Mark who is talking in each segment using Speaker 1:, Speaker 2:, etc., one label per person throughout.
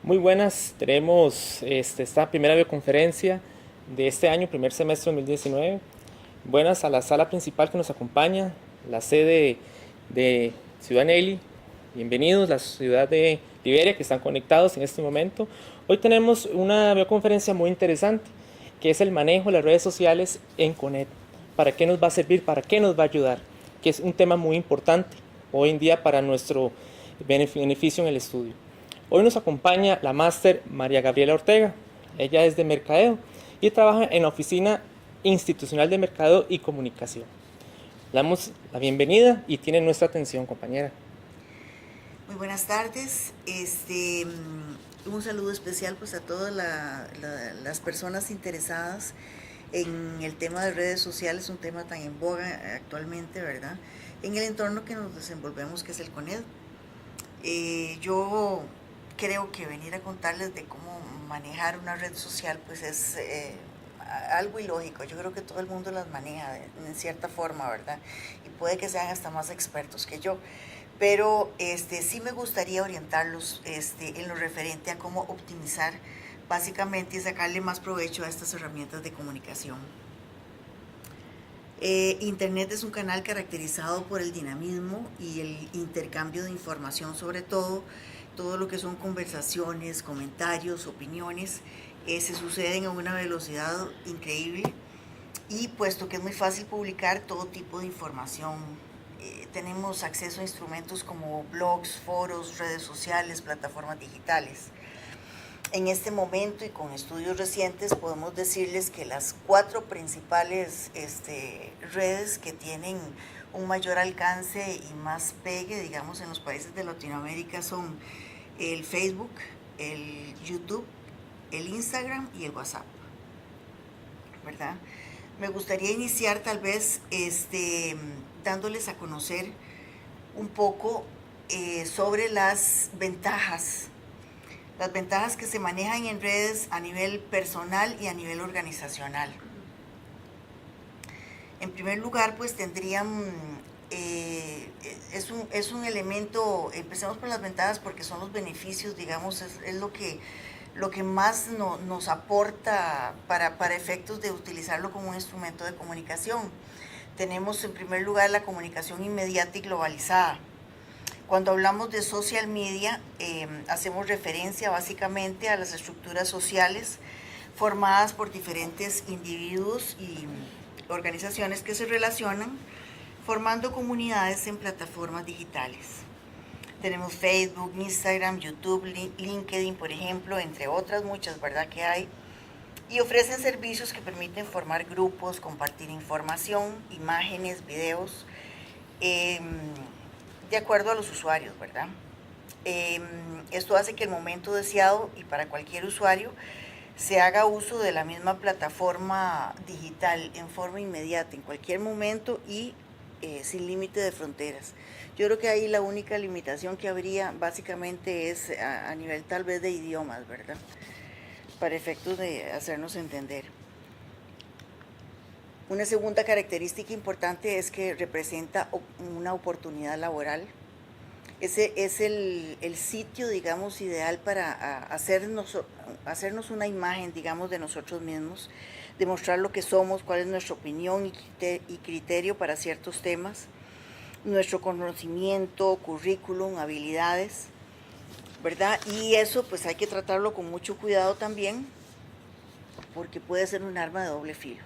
Speaker 1: Muy buenas, tenemos esta primera videoconferencia de este año, primer semestre 2019. Buenas a la sala principal que nos acompaña, la sede de Ciudad Nelly. Bienvenidos, la ciudad de Liberia que están conectados en este momento. Hoy tenemos una videoconferencia muy interesante, que es el manejo de las redes sociales en CONET. ¿Para qué nos va a servir? ¿Para qué nos va a ayudar? Que es un tema muy importante hoy en día para nuestro beneficio en el estudio. Hoy nos acompaña la máster María Gabriela Ortega. Ella es de Mercadeo y trabaja en la Oficina Institucional de Mercadeo y Comunicación. Le damos la bienvenida y tiene nuestra atención, compañera.
Speaker 2: Muy buenas tardes. Un saludo especial pues a todas las personas interesadas en el tema de redes sociales, un tema tan en boga actualmente, ¿verdad? En el entorno que nos desenvolvemos, que es el CONED. Yo creo que venir a contarles de cómo manejar una red social pues es algo ilógico. Yo creo que todo el mundo las maneja en cierta forma, ¿verdad? Y puede que sean hasta más expertos que yo. Pero sí me gustaría orientarlos en lo referente a cómo optimizar básicamente y sacarle más provecho a estas herramientas de comunicación. Internet es un canal caracterizado por el dinamismo y el intercambio de información, sobre todo lo que son conversaciones, comentarios, opiniones, se suceden a una velocidad increíble y puesto que es muy fácil publicar todo tipo de información, tenemos acceso a instrumentos como blogs, foros, redes sociales, plataformas digitales. En este momento y con estudios recientes podemos decirles que las 4 principales redes que tienen un mayor alcance y más pegue, digamos, en los países de Latinoamérica son el Facebook, el YouTube, el Instagram y el WhatsApp, ¿verdad? Me gustaría iniciar tal vez dándoles a conocer un poco sobre las ventajas que se manejan en redes a nivel personal y a nivel organizacional. En primer lugar, pues tendrían, es un elemento, empecemos por las ventajas porque son los beneficios, digamos, es lo que más nos aporta para efectos de utilizarlo como un instrumento de comunicación. Tenemos en primer lugar la comunicación inmediata y globalizada. Cuando hablamos de social media, hacemos referencia básicamente a las estructuras sociales formadas por diferentes individuos y organizaciones que se relacionan, formando comunidades en plataformas digitales. Tenemos Facebook, Instagram, YouTube, LinkedIn, por ejemplo, entre otras muchas, ¿verdad? Que hay. Y ofrecen servicios que permiten formar grupos, compartir información, imágenes, videos, de acuerdo a los usuarios, ¿verdad? Esto hace que el momento deseado y para cualquier usuario se haga uso de la misma plataforma digital en forma inmediata, en cualquier momento y sin límite de fronteras. Yo creo que ahí la única limitación que habría básicamente es a nivel tal vez de idiomas, ¿verdad? Para efectos de hacernos entender. Una segunda característica importante es que representa una oportunidad laboral. Ese es el sitio, digamos, ideal para hacernos una imagen, digamos, de nosotros mismos, demostrar lo que somos, cuál es nuestra opinión y criterio para ciertos temas, nuestro conocimiento, currículum, habilidades, ¿verdad? Y eso pues hay que tratarlo con mucho cuidado también, porque puede ser un arma de doble filo.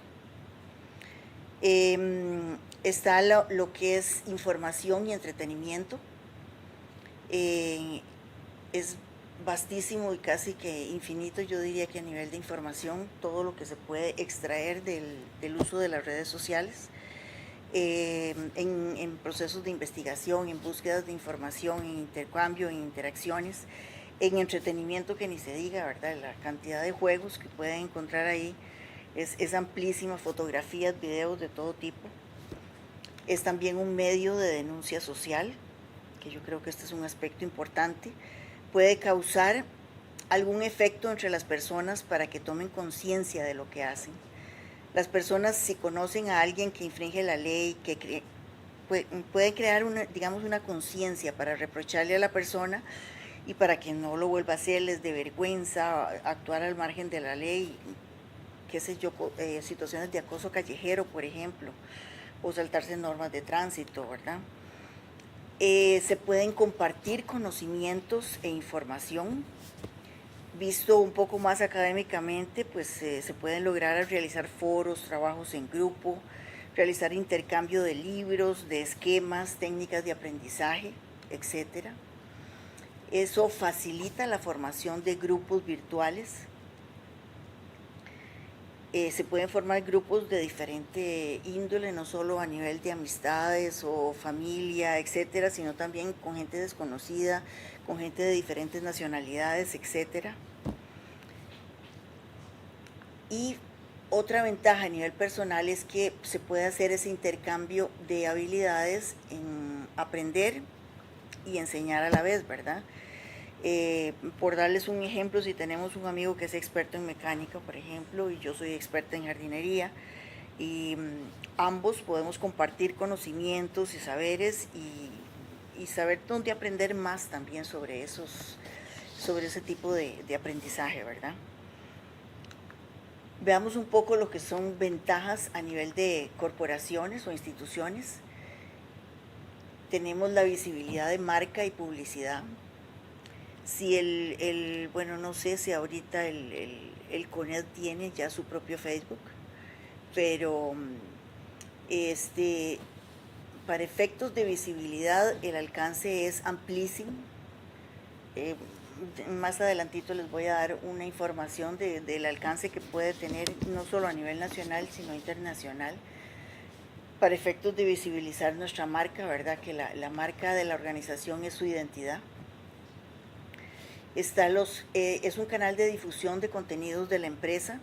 Speaker 2: Está lo que es información y entretenimiento. Es vastísimo y casi que infinito, yo diría que a nivel de información, todo lo que se puede extraer del uso de las redes sociales, en procesos de investigación, en búsquedas de información, en intercambio, en interacciones, en entretenimiento que ni se diga, ¿verdad? La cantidad de juegos que pueden encontrar ahí es amplísima, fotografías, videos de todo tipo. Es también un medio de denuncia social, que yo creo que este es un aspecto importante. Puede causar algún efecto entre las personas para que tomen conciencia de lo que hacen. Las personas, si conocen a alguien que infringe la ley, puede crear una conciencia para reprocharle a la persona y para que no lo vuelva a hacer, les dé vergüenza actuar al margen de la ley, qué sé yo, situaciones de acoso callejero, por ejemplo, o saltarse normas de tránsito, ¿verdad? Se pueden compartir conocimientos e información. Visto un poco más académicamente, pues se pueden lograr realizar foros, trabajos en grupo, realizar intercambio de libros, de esquemas, técnicas de aprendizaje, etcétera. Eso facilita la formación de grupos virtuales. Se pueden formar grupos de diferente índole, no solo a nivel de amistades o familia, etcétera, sino también con gente desconocida, con gente de diferentes nacionalidades, etcétera. Y otra ventaja a nivel personal es que se puede hacer ese intercambio de habilidades en aprender y enseñar a la vez, ¿verdad? Por darles un ejemplo, si tenemos un amigo que es experto en mecánica, por ejemplo, y yo soy experta en jardinería, y ambos podemos compartir conocimientos y saberes y saber dónde aprender más también sobre ese tipo de aprendizaje, ¿verdad? Veamos un poco lo que son ventajas a nivel de corporaciones o instituciones. Tenemos la visibilidad de marca y publicidad. Si bueno, no sé si ahorita el CONED tiene ya su propio Facebook, pero para efectos de visibilidad el alcance es amplísimo. Más adelantito les voy a dar una información del alcance que puede tener no solo a nivel nacional sino internacional, para efectos de visibilizar nuestra marca, ¿verdad? Que la marca de la organización es su identidad. Es un canal de difusión de contenidos de la empresa,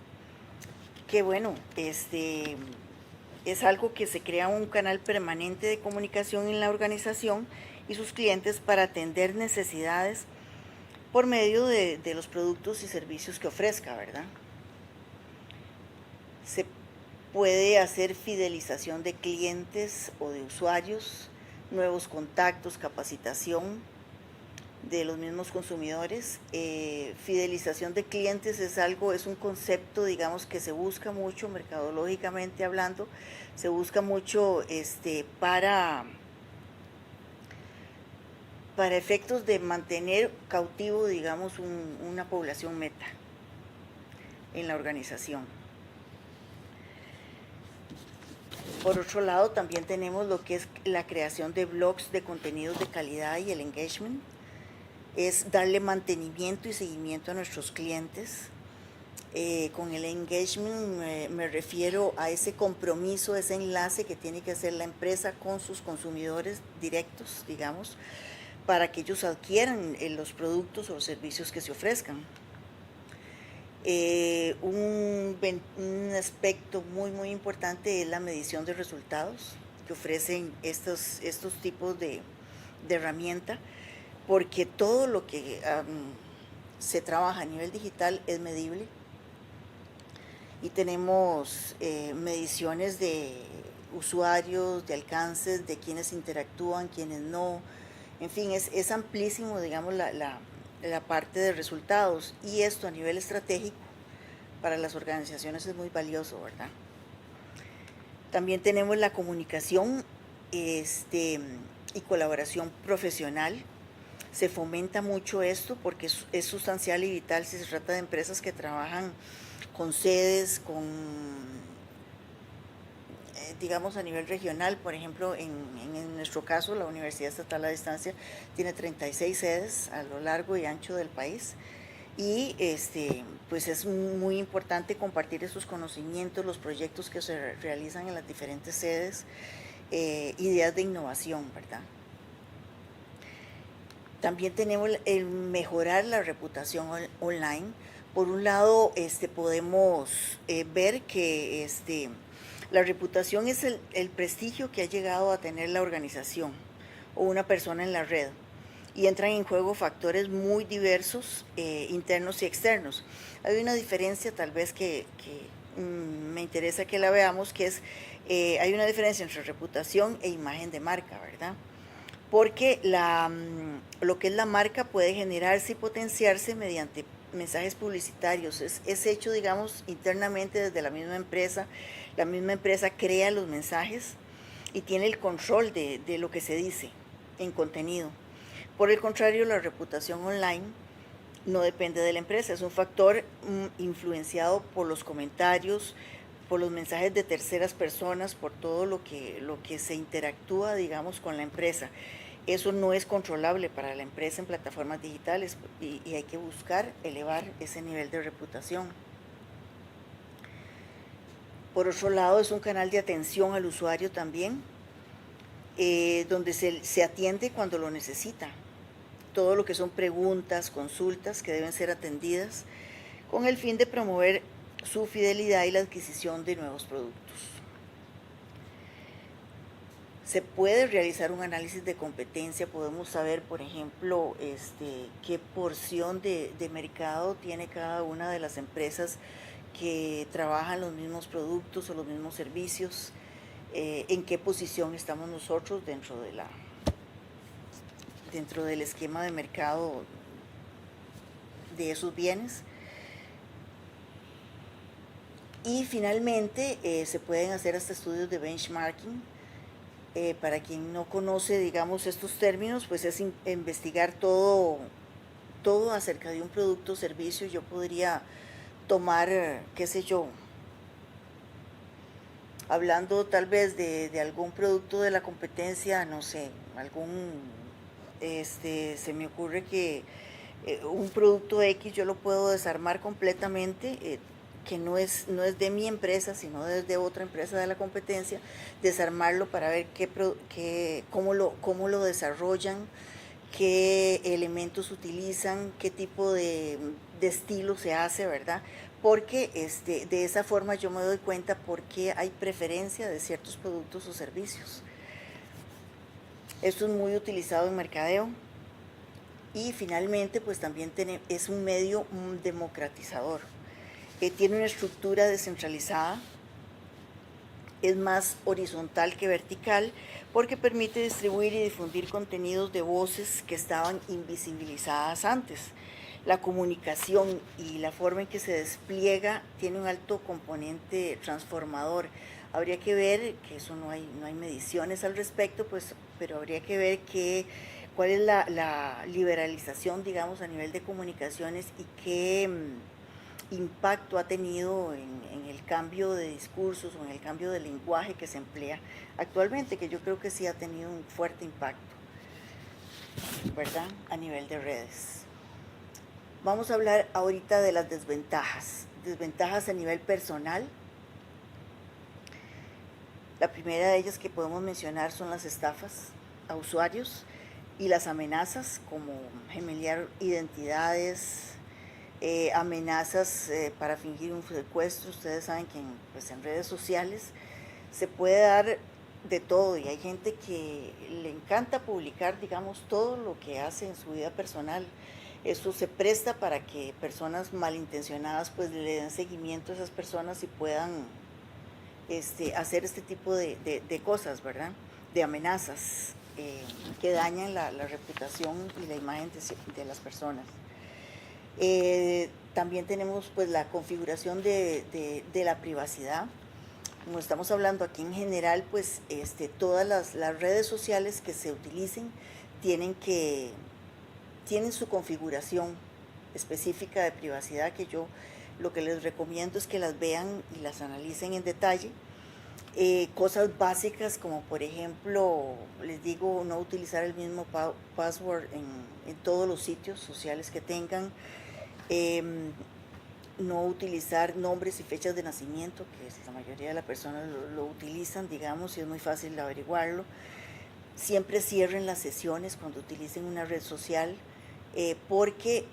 Speaker 2: que bueno, es algo que se crea un canal permanente de comunicación en la organización y sus clientes para atender necesidades por medio de los productos y servicios que ofrezca, ¿verdad? Se puede hacer fidelización de clientes o de usuarios, nuevos contactos, capacitación de los mismos consumidores. Fidelización de clientes es un concepto, digamos, que se busca mucho mercadológicamente hablando, se busca mucho para efectos de mantener cautivo, digamos, una población meta en la organización. Por otro lado, también tenemos lo que es la creación de blogs de contenidos de calidad y el engagement. Es darle mantenimiento y seguimiento a nuestros clientes. Con el engagement me refiero a ese compromiso, ese enlace que tiene que hacer la empresa con sus consumidores directos, digamos, para que ellos adquieran los productos o servicios que se ofrezcan. Un aspecto muy importante es la medición de resultados que ofrecen estos tipos de herramienta, porque todo lo que se trabaja a nivel digital es medible y tenemos mediciones de usuarios, de alcances, de quienes interactúan, quienes no. En fin, es amplísimo, digamos, la parte de resultados, y esto a nivel estratégico para las organizaciones es muy valioso, ¿verdad? También tenemos la comunicación y colaboración profesional. Se fomenta mucho esto porque es sustancial y vital si se trata de empresas que trabajan con sedes, digamos, a nivel regional. Por ejemplo, en nuestro caso, la Universidad Estatal a Distancia tiene 36 sedes a lo largo y ancho del país, y pues es muy importante compartir esos conocimientos, los proyectos que se realizan en las diferentes sedes, ideas de innovación, ¿verdad? También tenemos el mejorar la reputación online. Por un lado, podemos ver que la reputación es el prestigio que ha llegado a tener la organización o una persona en la red, y entran en juego factores muy diversos, internos y externos. Hay una diferencia tal vez que me interesa que la veamos, que es, hay una diferencia entre reputación e imagen de marca, ¿verdad? porque lo que es la marca puede generarse y potenciarse mediante mensajes publicitarios. Es hecho, digamos, internamente desde la misma empresa. La misma empresa crea los mensajes y tiene el control de lo que se dice en contenido. Por el contrario, la reputación online no depende de la empresa, es un factor influenciado por los comentarios, por los mensajes de terceras personas, por todo lo que se interactúa, digamos, con la empresa. Eso no es controlable para la empresa en plataformas digitales y hay que buscar elevar ese nivel de reputación. Por otro lado, es un canal de atención al usuario también, donde se atiende cuando lo necesita. Todo lo que son preguntas, consultas que deben ser atendidas con el fin de promover su fidelidad y la adquisición de nuevos productos. Se puede realizar un análisis de competencia, podemos saber, por ejemplo, qué porción de mercado tiene cada una de las empresas que trabajan los mismos productos o los mismos servicios, en qué posición estamos nosotros dentro del esquema de mercado de esos bienes. Y finalmente se pueden hacer hasta estudios de benchmarking. Para quien no conoce, digamos, estos términos, pues es investigar todo acerca de un producto o servicio. Yo podría tomar, qué sé yo, hablando tal vez de algún producto de la competencia, no sé, se me ocurre que un producto X yo lo puedo desarmar completamente, que no es de mi empresa, sino de otra empresa de la competencia, desarmarlo para ver cómo lo desarrollan, qué elementos utilizan, qué tipo de estilo se hace, ¿verdad? Porque de esa forma yo me doy cuenta por qué hay preferencia de ciertos productos o servicios. Esto es muy utilizado en mercadeo. Y finalmente, pues también es un medio democratizador. Tiene una estructura descentralizada, es más horizontal que vertical, porque permite distribuir y difundir contenidos de voces que estaban invisibilizadas antes. La comunicación y la forma en que se despliega tiene un alto componente transformador. Habría que ver, que eso no hay mediciones al respecto, pues, pero habría que ver cuál es la liberalización, digamos, a nivel de comunicaciones y qué impacto ha tenido en el cambio de discursos o en el cambio de lenguaje que se emplea actualmente, que yo creo que sí ha tenido un fuerte impacto, ¿verdad?, a nivel de redes. Vamos a hablar ahorita de las desventajas a nivel personal. La primera de ellas que podemos mencionar son las estafas a usuarios y las amenazas, como gemelar identidades, amenazas para fingir un secuestro. Ustedes saben que en redes sociales se puede dar de todo y hay gente que le encanta publicar, digamos, todo lo que hace en su vida personal. Eso se presta para que personas malintencionadas pues le den seguimiento a esas personas y puedan hacer este tipo de cosas, ¿verdad? De amenazas que dañan la reputación y la imagen de las personas. También tenemos pues la configuración de la privacidad. Como estamos hablando aquí en general, pues todas las redes sociales que se utilicen tienen su configuración específica de privacidad, que yo lo que les recomiendo es que las vean y las analicen en detalle. Cosas básicas como, por ejemplo, les digo, no utilizar el mismo password en todos los sitios sociales que tengan. No utilizar nombres y fechas de nacimiento, que la mayoría de las personas lo utilizan, digamos, y es muy fácil averiguarlo. Siempre cierren las sesiones cuando utilicen una red social, porque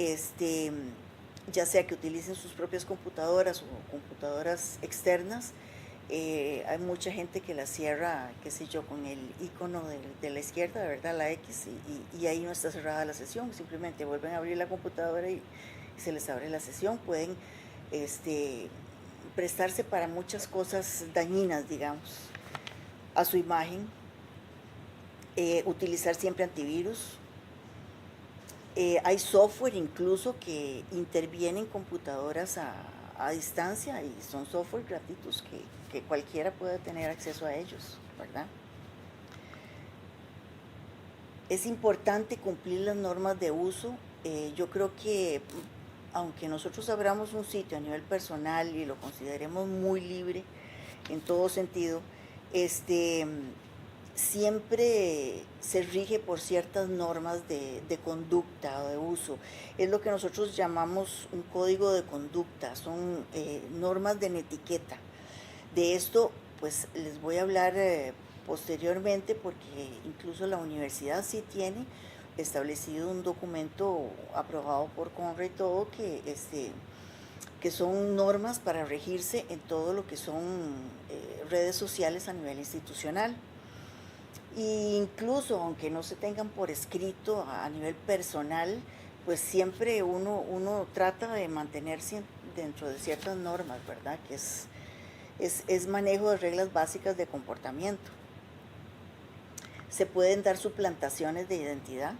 Speaker 2: ya sea que utilicen sus propias computadoras o computadoras externas, hay mucha gente que la cierra, qué sé yo, con el icono de la izquierda, ¿verdad?, la X, y ahí no está cerrada la sesión. Simplemente vuelven a abrir la computadora y se les abre la sesión. Pueden prestarse para muchas cosas dañinas, digamos, a su imagen. Utilizar siempre antivirus. Hay software incluso que interviene en computadoras a distancia y son software gratuitos que cualquiera puede tener acceso a ellos, ¿verdad? Es importante cumplir las normas de uso. Yo creo que aunque nosotros abramos un sitio a nivel personal y lo consideremos muy libre en todo sentido, siempre se rige por ciertas normas de conducta o de uso. Es lo que nosotros llamamos un código de conducta, son normas de etiqueta. De esto pues les voy a hablar posteriormente, porque incluso la universidad sí tiene establecido un documento aprobado por Conra y todo que son normas para regirse en todo lo que son redes sociales a nivel institucional. E incluso aunque no se tengan por escrito a nivel personal, pues siempre uno trata de mantenerse dentro de ciertas normas, ¿verdad? Que es manejo de reglas básicas de comportamiento. Se pueden dar suplantaciones de identidad,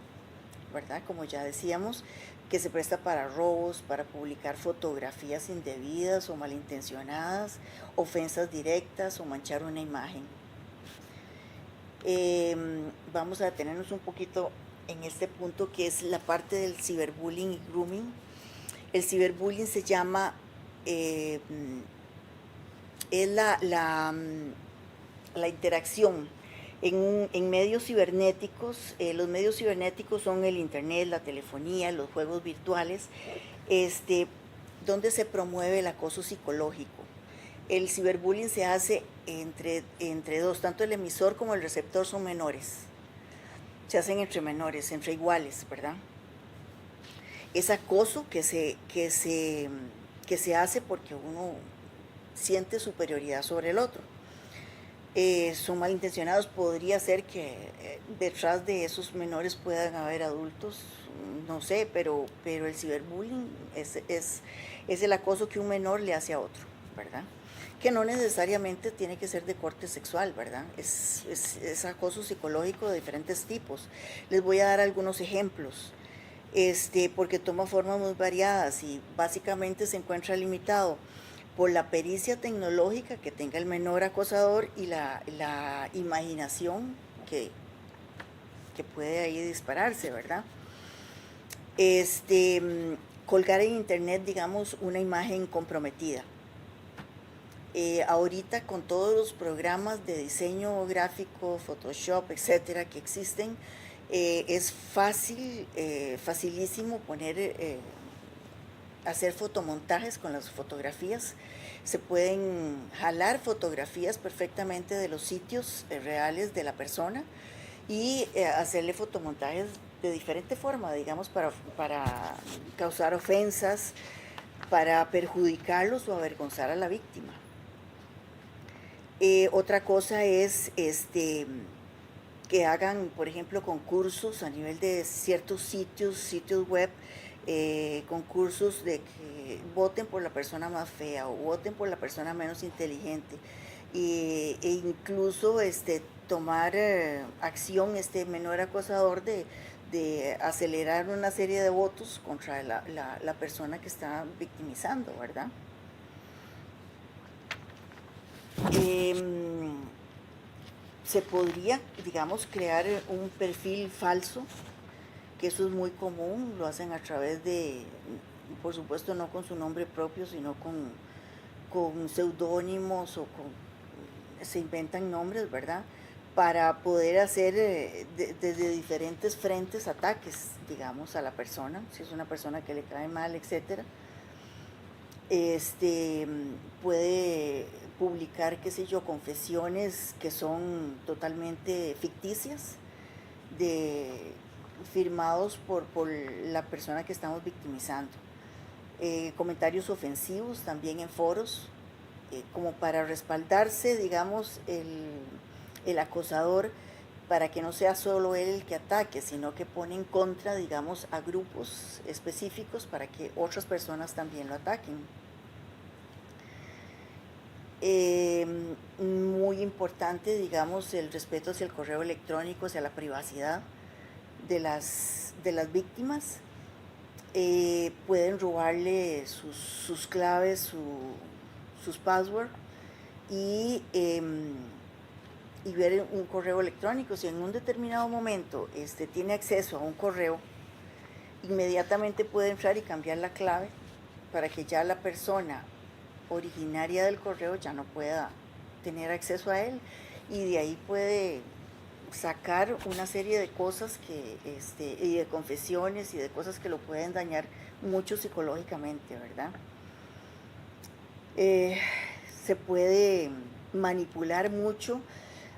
Speaker 2: ¿verdad? Como ya decíamos, que se presta para robos, para publicar fotografías indebidas o malintencionadas, ofensas directas o manchar una imagen. Vamos a detenernos un poquito en este punto, que es la parte del ciberbullying y grooming. El ciberbullying se llama, es la interacción en medios cibernéticos. Los medios cibernéticos son el internet, la telefonía, los juegos virtuales, donde se promueve el acoso psicológico. El ciberbullying se hace entre dos, tanto el emisor como el receptor son menores. Se hacen entre menores, entre iguales, ¿verdad? Es acoso que se hace porque uno siente superioridad sobre el otro. Son malintencionados. Podría ser que detrás de esos menores puedan haber adultos, no sé, pero el ciberbullying es el acoso que un menor le hace a otro, ¿verdad? Que no necesariamente tiene que ser de corte sexual, ¿verdad? Es acoso psicológico de diferentes tipos. Les voy a dar algunos ejemplos, porque toma formas muy variadas y básicamente se encuentra limitado por la pericia tecnológica que tenga el menor acosador y la imaginación que puede ahí dispararse, ¿verdad? Colgar en internet, digamos, una imagen comprometida. Ahorita con todos los programas de diseño gráfico, Photoshop, etcétera, que existen, es facilísimo hacer fotomontajes con las fotografías. Se pueden jalar fotografías perfectamente de los sitios reales de la persona y hacerle fotomontajes de diferente forma, digamos, para causar ofensas, para perjudicarlos o avergonzar a la víctima. Otra cosa es que hagan, por ejemplo, concursos a nivel de ciertos sitios web, concursos de que voten por la persona más fea o voten por la persona menos inteligente, e incluso tomar acción menor acosador de acelerar una serie de votos contra la persona que está victimizando, ¿verdad? Se podría, digamos, crear un perfil falso, que eso es muy común. Lo hacen a través de, por supuesto no con su nombre propio, sino con seudónimos se inventan nombres, ¿verdad? Para poder hacer desde diferentes frentes ataques, digamos, a la persona, si es una persona que le cae mal, etcétera. Puede publicar, qué sé yo, confesiones que son totalmente ficticias, firmados por la persona que estamos victimizando. Comentarios ofensivos también en foros, como para respaldarse, digamos, el acosador, para que no sea solo él el que ataque, sino que pone en contra, digamos, a grupos específicos para que otras personas también lo ataquen. Eh, Muy importante, digamos, el respeto hacia el correo electrónico, hacia la privacidad de las víctimas. Pueden robarle sus claves, sus passwords y, y ver un correo electrónico. Si en un determinado momento tiene acceso a un correo, inmediatamente puede entrar y cambiar la clave para que ya la persona originaria del correo ya no pueda tener acceso a él, y de ahí puede sacar una serie de cosas y de confesiones y de cosas que lo pueden dañar mucho psicológicamente, ¿verdad? Se puede manipular mucho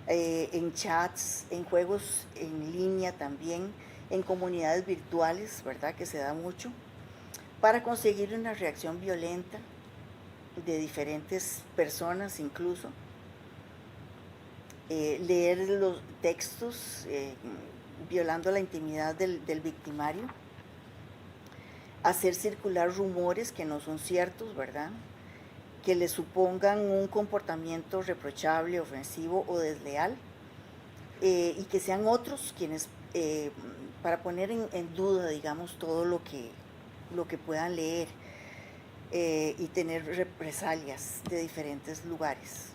Speaker 2: en chats, en juegos en línea también, en comunidades virtuales, ¿verdad? Que se da mucho, para conseguir una reacción violenta de diferentes personas incluso. Leer los textos violando la intimidad del victimario, hacer circular rumores que no son ciertos, ¿verdad? Que le supongan un comportamiento reprochable, ofensivo o desleal, y que sean otros quienes, para poner en duda, digamos, todo lo que puedan leer, y tener represalias de diferentes lugares.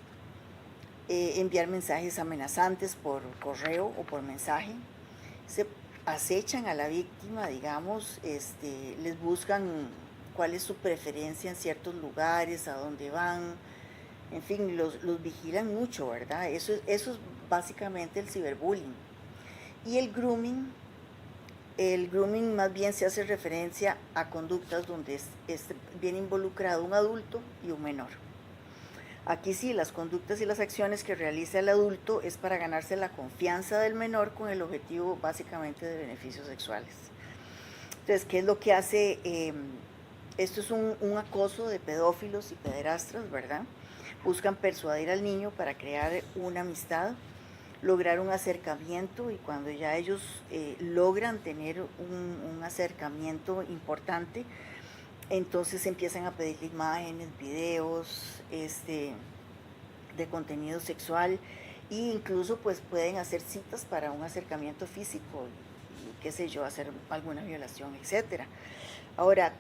Speaker 2: Enviar mensajes amenazantes por correo o por mensaje. Se acechan a la víctima, digamos, les buscan cuál es su preferencia en ciertos lugares, a dónde van, en fin, los vigilan mucho, ¿verdad? Eso es básicamente el ciberbullying. Y el grooming más bien se hace referencia a conductas donde viene involucrado un adulto y un menor. Aquí sí, las conductas y las acciones que realiza el adulto es para ganarse la confianza del menor con el objetivo básicamente de beneficios sexuales. Entonces, ¿qué es lo que hace? Esto es un acoso de pedófilos y pederastras, ¿verdad? Buscan persuadir al niño para crear una amistad, lograr un acercamiento, y cuando ya ellos logran tener un acercamiento importante, entonces empiezan a pedir imágenes, videos, de contenido sexual, e incluso pues pueden hacer citas para un acercamiento físico y qué sé yo, hacer alguna violación, etcétera. Ahora,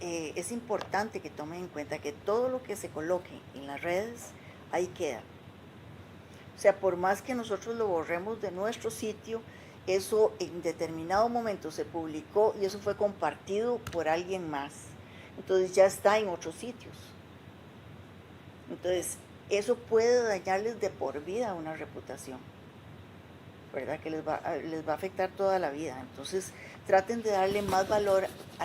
Speaker 2: es importante que tomen en cuenta que todo lo que se coloque en las redes, ahí queda. O sea, por más que nosotros lo borremos de nuestro sitio, eso en determinado momento se publicó y eso fue compartido por alguien más. Entonces ya está en otros sitios. Entonces, eso puede dañarles de por vida una reputación, ¿verdad? Que les va a afectar toda la vida. Entonces, traten de darle más valor a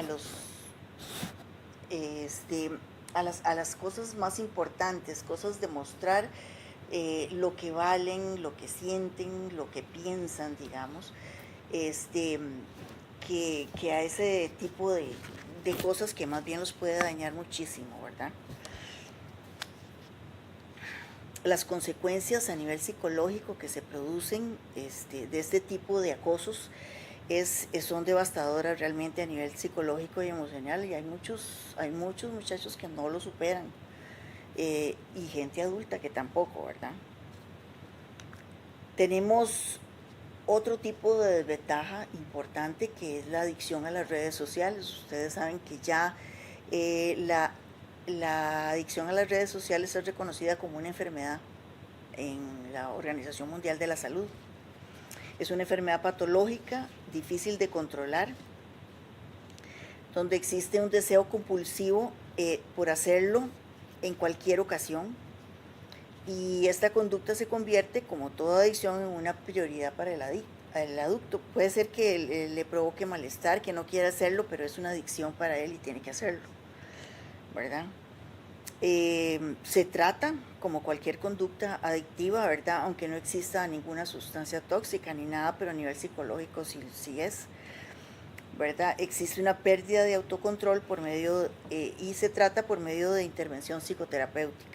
Speaker 2: a las cosas más importantes, cosas de mostrar lo que valen, lo que sienten, lo que piensan, digamos, que a ese tipo de cosas que más bien los puede dañar muchísimo, ¿verdad? Las consecuencias a nivel psicológico que se producen de este tipo de acosos son devastadoras realmente a nivel psicológico y emocional, y hay muchos muchachos que no lo superan, y gente adulta que tampoco, ¿verdad? Tenemos otro tipo de desventaja importante, que es la adicción a las redes sociales. Ustedes saben que ya la adicción a las redes sociales es reconocida como una enfermedad en la Organización Mundial de la Salud. Es una enfermedad patológica, difícil de controlar, donde existe un deseo compulsivo por hacerlo en cualquier ocasión, y esta conducta se convierte, como toda adicción, en una prioridad para el adulto. Puede ser que le provoque malestar, que no quiera hacerlo, pero es una adicción para él y tiene que hacerlo, ¿verdad? Se trata como cualquier conducta adictiva, ¿verdad? Aunque no exista ninguna sustancia tóxica ni nada, pero a nivel psicológico sí es, ¿verdad? Existe una pérdida de autocontrol y se trata por medio de intervención psicoterapéutica.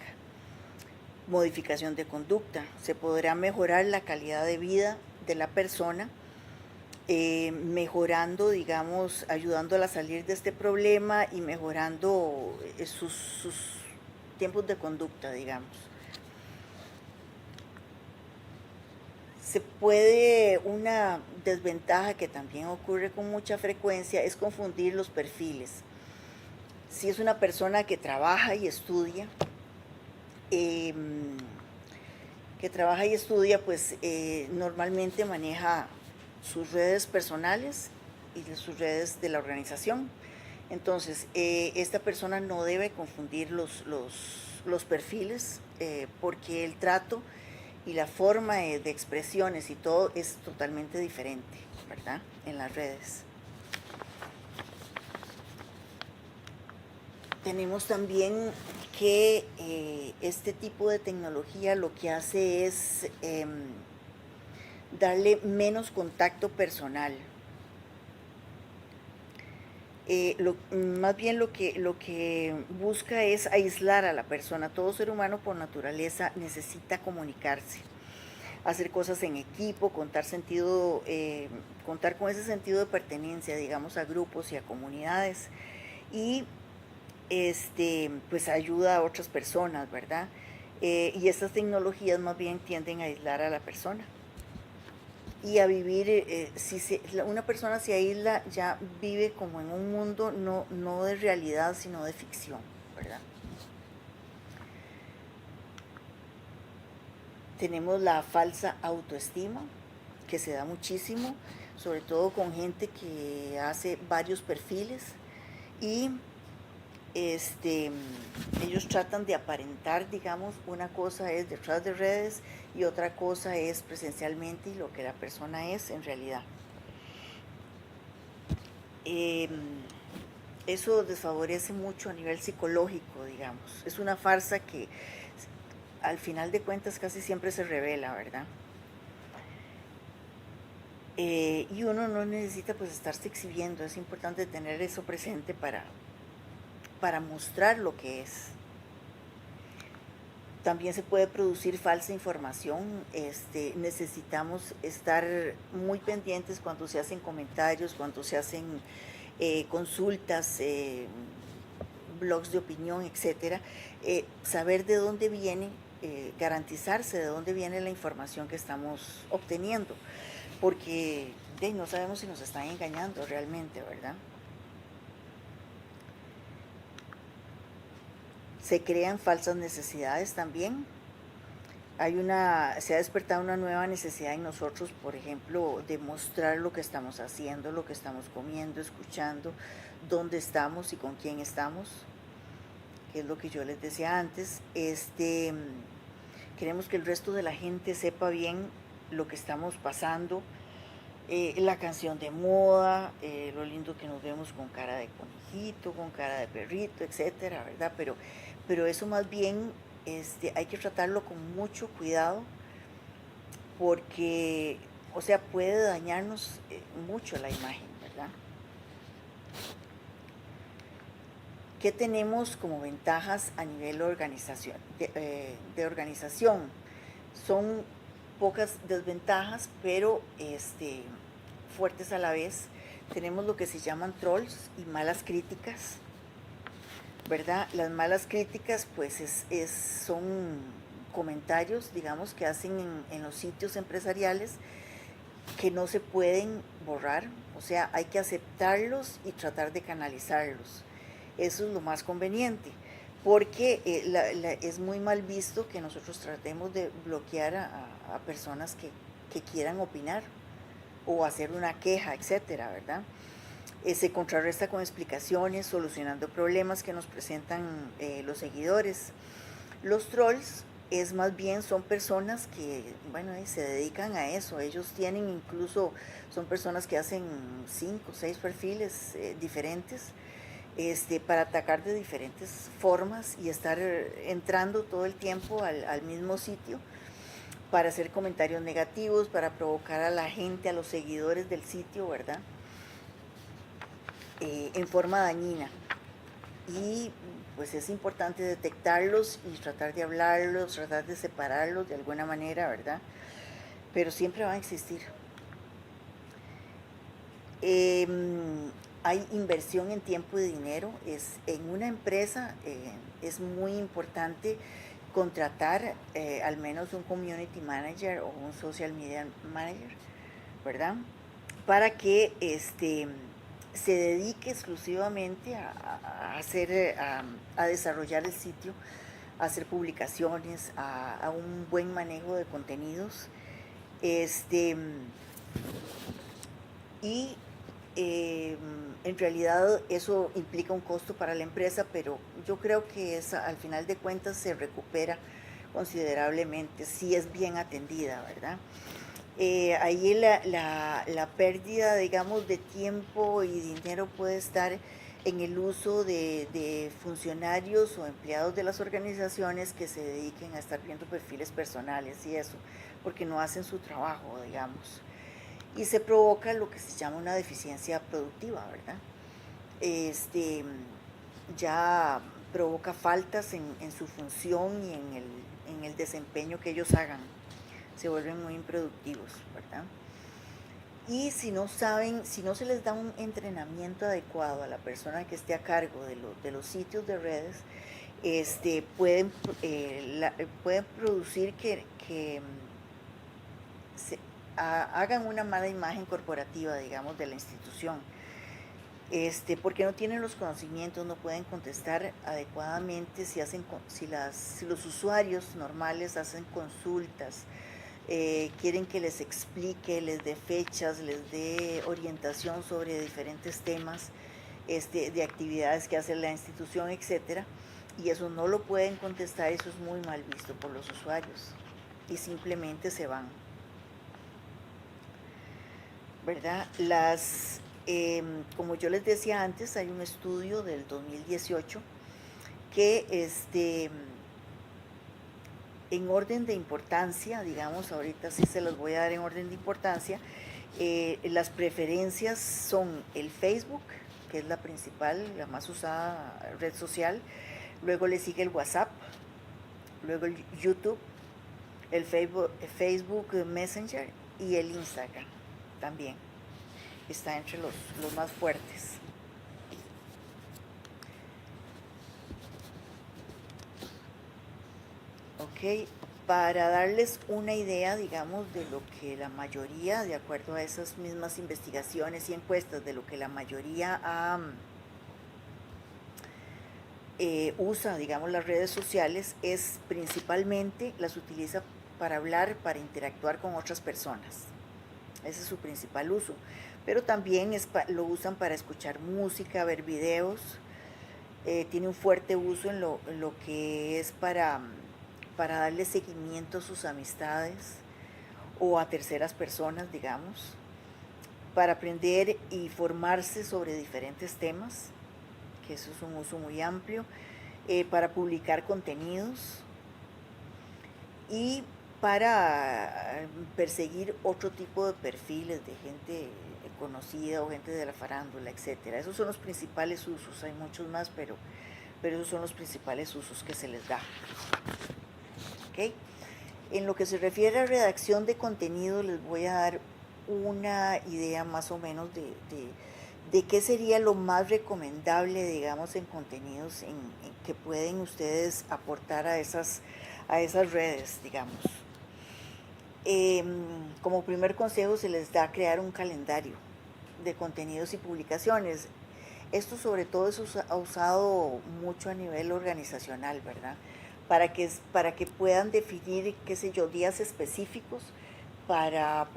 Speaker 2: Modificación de conducta. Se podrá mejorar la calidad de vida de la persona, mejorando, digamos, ayudándola a salir de este problema y mejorando tiempos de conducta, digamos. Una desventaja que también ocurre con mucha frecuencia es confundir los perfiles. Si es una persona que trabaja y estudia, pues normalmente maneja sus redes personales y sus redes de la organización. Entonces, esta persona no debe confundir los perfiles porque el trato y la forma de expresiones y todo es totalmente diferente, ¿verdad? En las redes. Tenemos también que este tipo de tecnología lo que hace es darle menos contacto personal. Más bien lo que busca es aislar a la persona. Todo ser humano por naturaleza necesita comunicarse, hacer cosas en equipo, contar con ese sentido de pertenencia, digamos, a grupos y a comunidades. Y pues ayuda a otras personas, ¿verdad? Y estas tecnologías más bien tienden a aislar a la persona y a vivir, una persona se aísla, ya vive como en un mundo no de realidad, sino de ficción, ¿verdad? Tenemos la falsa autoestima, que se da muchísimo, sobre todo con gente que hace varios perfiles y ellos tratan de aparentar, digamos, una cosa es detrás de redes y otra cosa es presencialmente y lo que la persona es en realidad. Eso desfavorece mucho a nivel psicológico, digamos. Es una farsa que al final de cuentas casi siempre se revela, ¿verdad? Y uno no necesita pues estarse exhibiendo, es importante tener eso presente para mostrar lo que es. También se puede producir falsa información. Necesitamos estar muy pendientes cuando se hacen comentarios, cuando se hacen consultas, blogs de opinión, etcétera. Saber de dónde viene, garantizarse de dónde viene la información que estamos obteniendo, porque no sabemos si nos están engañando realmente, ¿verdad? Se crean falsas necesidades también. Se ha despertado una nueva necesidad en nosotros, por ejemplo, de mostrar lo que estamos haciendo, lo que estamos comiendo, escuchando, dónde estamos y con quién estamos, que es lo que yo les decía antes. Queremos que el resto de la gente sepa bien lo que estamos pasando, la canción de moda, lo lindo que nos vemos con cara de conejito, con cara de perrito, etcétera, ¿verdad? Pero eso más bien hay que tratarlo con mucho cuidado porque, o sea, puede dañarnos mucho la imagen, ¿verdad? ¿Qué tenemos como ventajas a nivel de organización? Son pocas desventajas, pero fuertes a la vez. Tenemos lo que se llaman trolls y malas críticas, ¿verdad? Las malas críticas pues son comentarios, digamos, que hacen en los sitios empresariales que no se pueden borrar, o sea, hay que aceptarlos y tratar de canalizarlos. Eso es lo más conveniente, porque es muy mal visto que nosotros tratemos de bloquear a personas que quieran opinar o hacer una queja, etcétera, ¿verdad? Se contrarresta con explicaciones, solucionando problemas que nos presentan los seguidores. Los trolls son personas que, bueno, se dedican a eso. Ellos son personas que hacen 5 o 6 perfiles diferentes para atacar de diferentes formas y estar entrando todo el tiempo al mismo sitio para hacer comentarios negativos, para provocar a la gente, a los seguidores del sitio, ¿verdad? En forma dañina. Y pues es importante detectarlos y tratar de hablarlos, tratar de separarlos de alguna manera, ¿verdad? Pero siempre van a existir. hay inversión en tiempo y dinero. En una empresa es muy importante contratar al menos un community manager o un social media manager, ¿verdad? Para que se dedique exclusivamente a desarrollar el sitio, a hacer publicaciones, a un buen manejo de contenidos. Y en realidad eso implica un costo para la empresa, pero yo creo que al final de cuentas se recupera considerablemente si es bien atendida, ¿verdad? Ahí la pérdida, digamos, de tiempo y dinero puede estar en el uso de funcionarios o empleados de las organizaciones que se dediquen a estar viendo perfiles personales y eso, porque no hacen su trabajo, digamos. Y se provoca lo que se llama una deficiencia productiva, ¿verdad? Ya provoca faltas en su función y en el desempeño que ellos hagan. Se vuelven muy improductivos, ¿verdad? Y si no saben, si no se les da un entrenamiento adecuado a la persona que esté a cargo de los sitios de redes, pueden producir que hagan una mala imagen corporativa, digamos, de la institución. Porque no tienen los conocimientos, no pueden contestar adecuadamente si los usuarios normales hacen consultas, quieren que les explique, les dé fechas, les dé orientación sobre diferentes temas de actividades que hace la institución, etcétera, y eso no lo pueden contestar, eso es muy mal visto por los usuarios y simplemente se van, ¿verdad? Como yo les decía antes, hay un estudio del 2018 que en orden de importancia, digamos, ahorita sí se los voy a dar en orden de importancia, las preferencias son el Facebook, que es la principal, la más usada red social, luego le sigue el WhatsApp, luego el YouTube, el Facebook Messenger y el Instagram también está entre los más fuertes. Ok, para darles una idea, digamos, de lo que la mayoría, de acuerdo a esas mismas investigaciones y encuestas, de lo que la mayoría usa, digamos, las redes sociales, es principalmente las utiliza para hablar, para interactuar con otras personas. Ese es su principal uso. Pero también lo usan para escuchar música, ver videos. Tiene un fuerte uso en lo que es para darle seguimiento a sus amistades o a terceras personas, digamos, para aprender y formarse sobre diferentes temas, que eso es un uso muy amplio, para publicar contenidos y para perseguir otro tipo de perfiles de gente conocida o gente de la farándula, etcétera. Esos son los principales usos, hay muchos más, pero esos son los principales usos que se les da. ¿Okay? En lo que se refiere a redacción de contenido, les voy a dar una idea más o menos de qué sería lo más recomendable, digamos, en contenidos en que pueden ustedes aportar a esas redes, digamos. Como primer consejo se les da crear un calendario de contenidos y publicaciones. Esto sobre todo es usado mucho a nivel organizacional, ¿verdad? Para que puedan definir, qué sé yo, días específicos para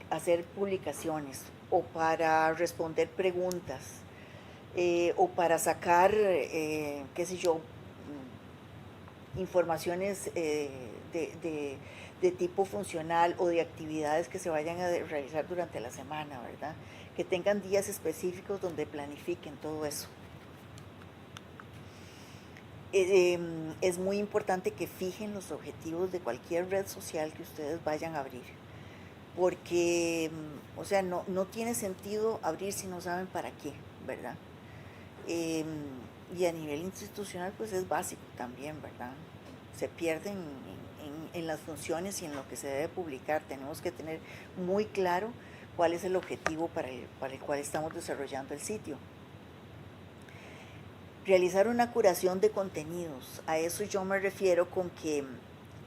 Speaker 2: hacer publicaciones o para responder preguntas o para sacar, qué sé yo, informaciones de tipo funcional o de actividades que se vayan a realizar durante la semana, ¿verdad? Que tengan días específicos donde planifiquen todo eso. Es muy importante que fijen los objetivos de cualquier red social que ustedes vayan a abrir, porque, o sea, no tiene sentido abrir si no saben para qué, ¿verdad? Y a nivel institucional, pues es básico también, ¿verdad? Se pierden en las funciones y en lo que se debe publicar. Tenemos que tener muy claro cuál es el objetivo para el cual estamos desarrollando el sitio. realizar una curación de contenidos. A eso yo me refiero con que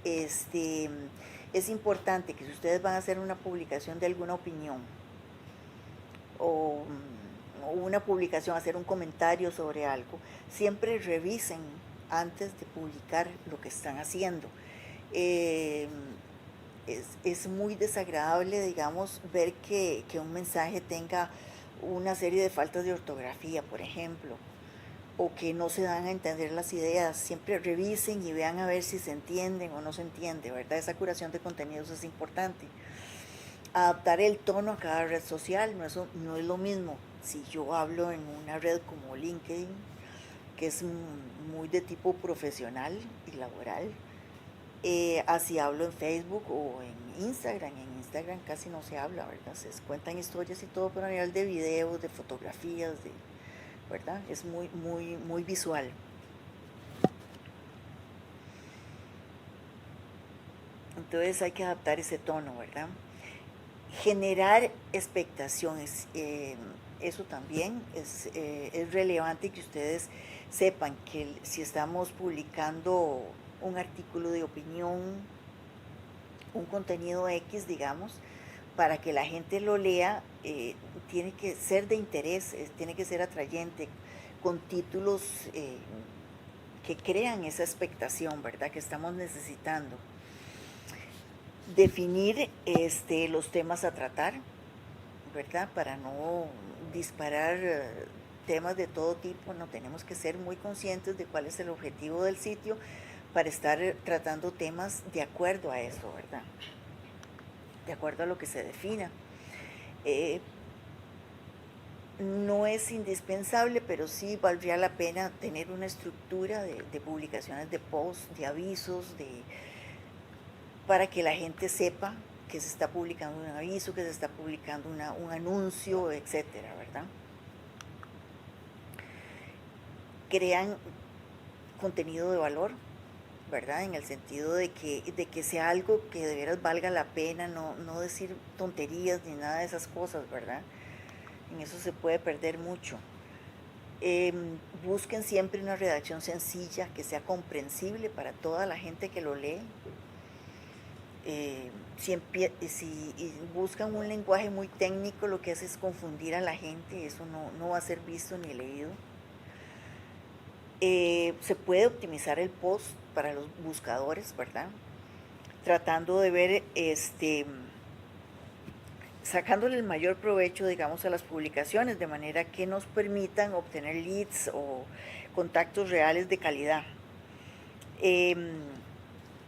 Speaker 2: es importante que si ustedes van a hacer una publicación de alguna opinión o una publicación, hacer un comentario sobre algo, siempre revisen antes de publicar lo que están haciendo. Es muy desagradable, digamos, ver que un mensaje tenga una serie de faltas de ortografía, por ejemplo, o que no se dan a entender las ideas. Siempre revisen y vean a ver si se entienden o no se entiende, ¿verdad? Esa curación de contenidos es importante. Adaptar el tono a cada red social, no es lo mismo si yo hablo en una red como LinkedIn, que es muy de tipo profesional y laboral, así hablo en Facebook o en Instagram. En Instagram casi no se habla, ¿verdad? Se cuentan historias y todo, pero a nivel de videos, de fotografías, ¿verdad? Es muy visual. Entonces hay que adaptar ese tono, ¿verdad? Generar expectaciones, eso también es relevante que ustedes sepan que si estamos publicando un artículo de opinión, un contenido X, digamos, para que la gente lo lea, tiene que ser de interés, tiene que ser atrayente, con títulos que crean esa expectación, ¿verdad?, que estamos necesitando. Definir los temas a tratar, ¿verdad?, para no disparar temas de todo tipo. No, tenemos que ser muy conscientes de cuál es el objetivo del sitio para estar tratando temas de acuerdo a eso, ¿verdad?, de acuerdo a lo que se defina. No es indispensable, pero sí valdría la pena tener una estructura de publicaciones de posts, de avisos, para que la gente sepa que se está publicando un aviso, que se está publicando un anuncio, etcétera, ¿verdad? Crean contenido de valor, ¿verdad?, en el sentido de que sea algo que de veras valga la pena, no decir tonterías ni nada de esas cosas, ¿verdad? En eso se puede perder mucho. Busquen siempre una redacción sencilla, que sea comprensible para toda la gente que lo lee. Si buscan un lenguaje muy técnico, lo que hace es confundir a la gente, eso no va a ser visto ni leído. Se puede optimizar el post para los buscadores, ¿verdad?, tratando de ver, sacándole el mayor provecho, digamos, a las publicaciones, de manera que nos permitan obtener leads o contactos reales de calidad.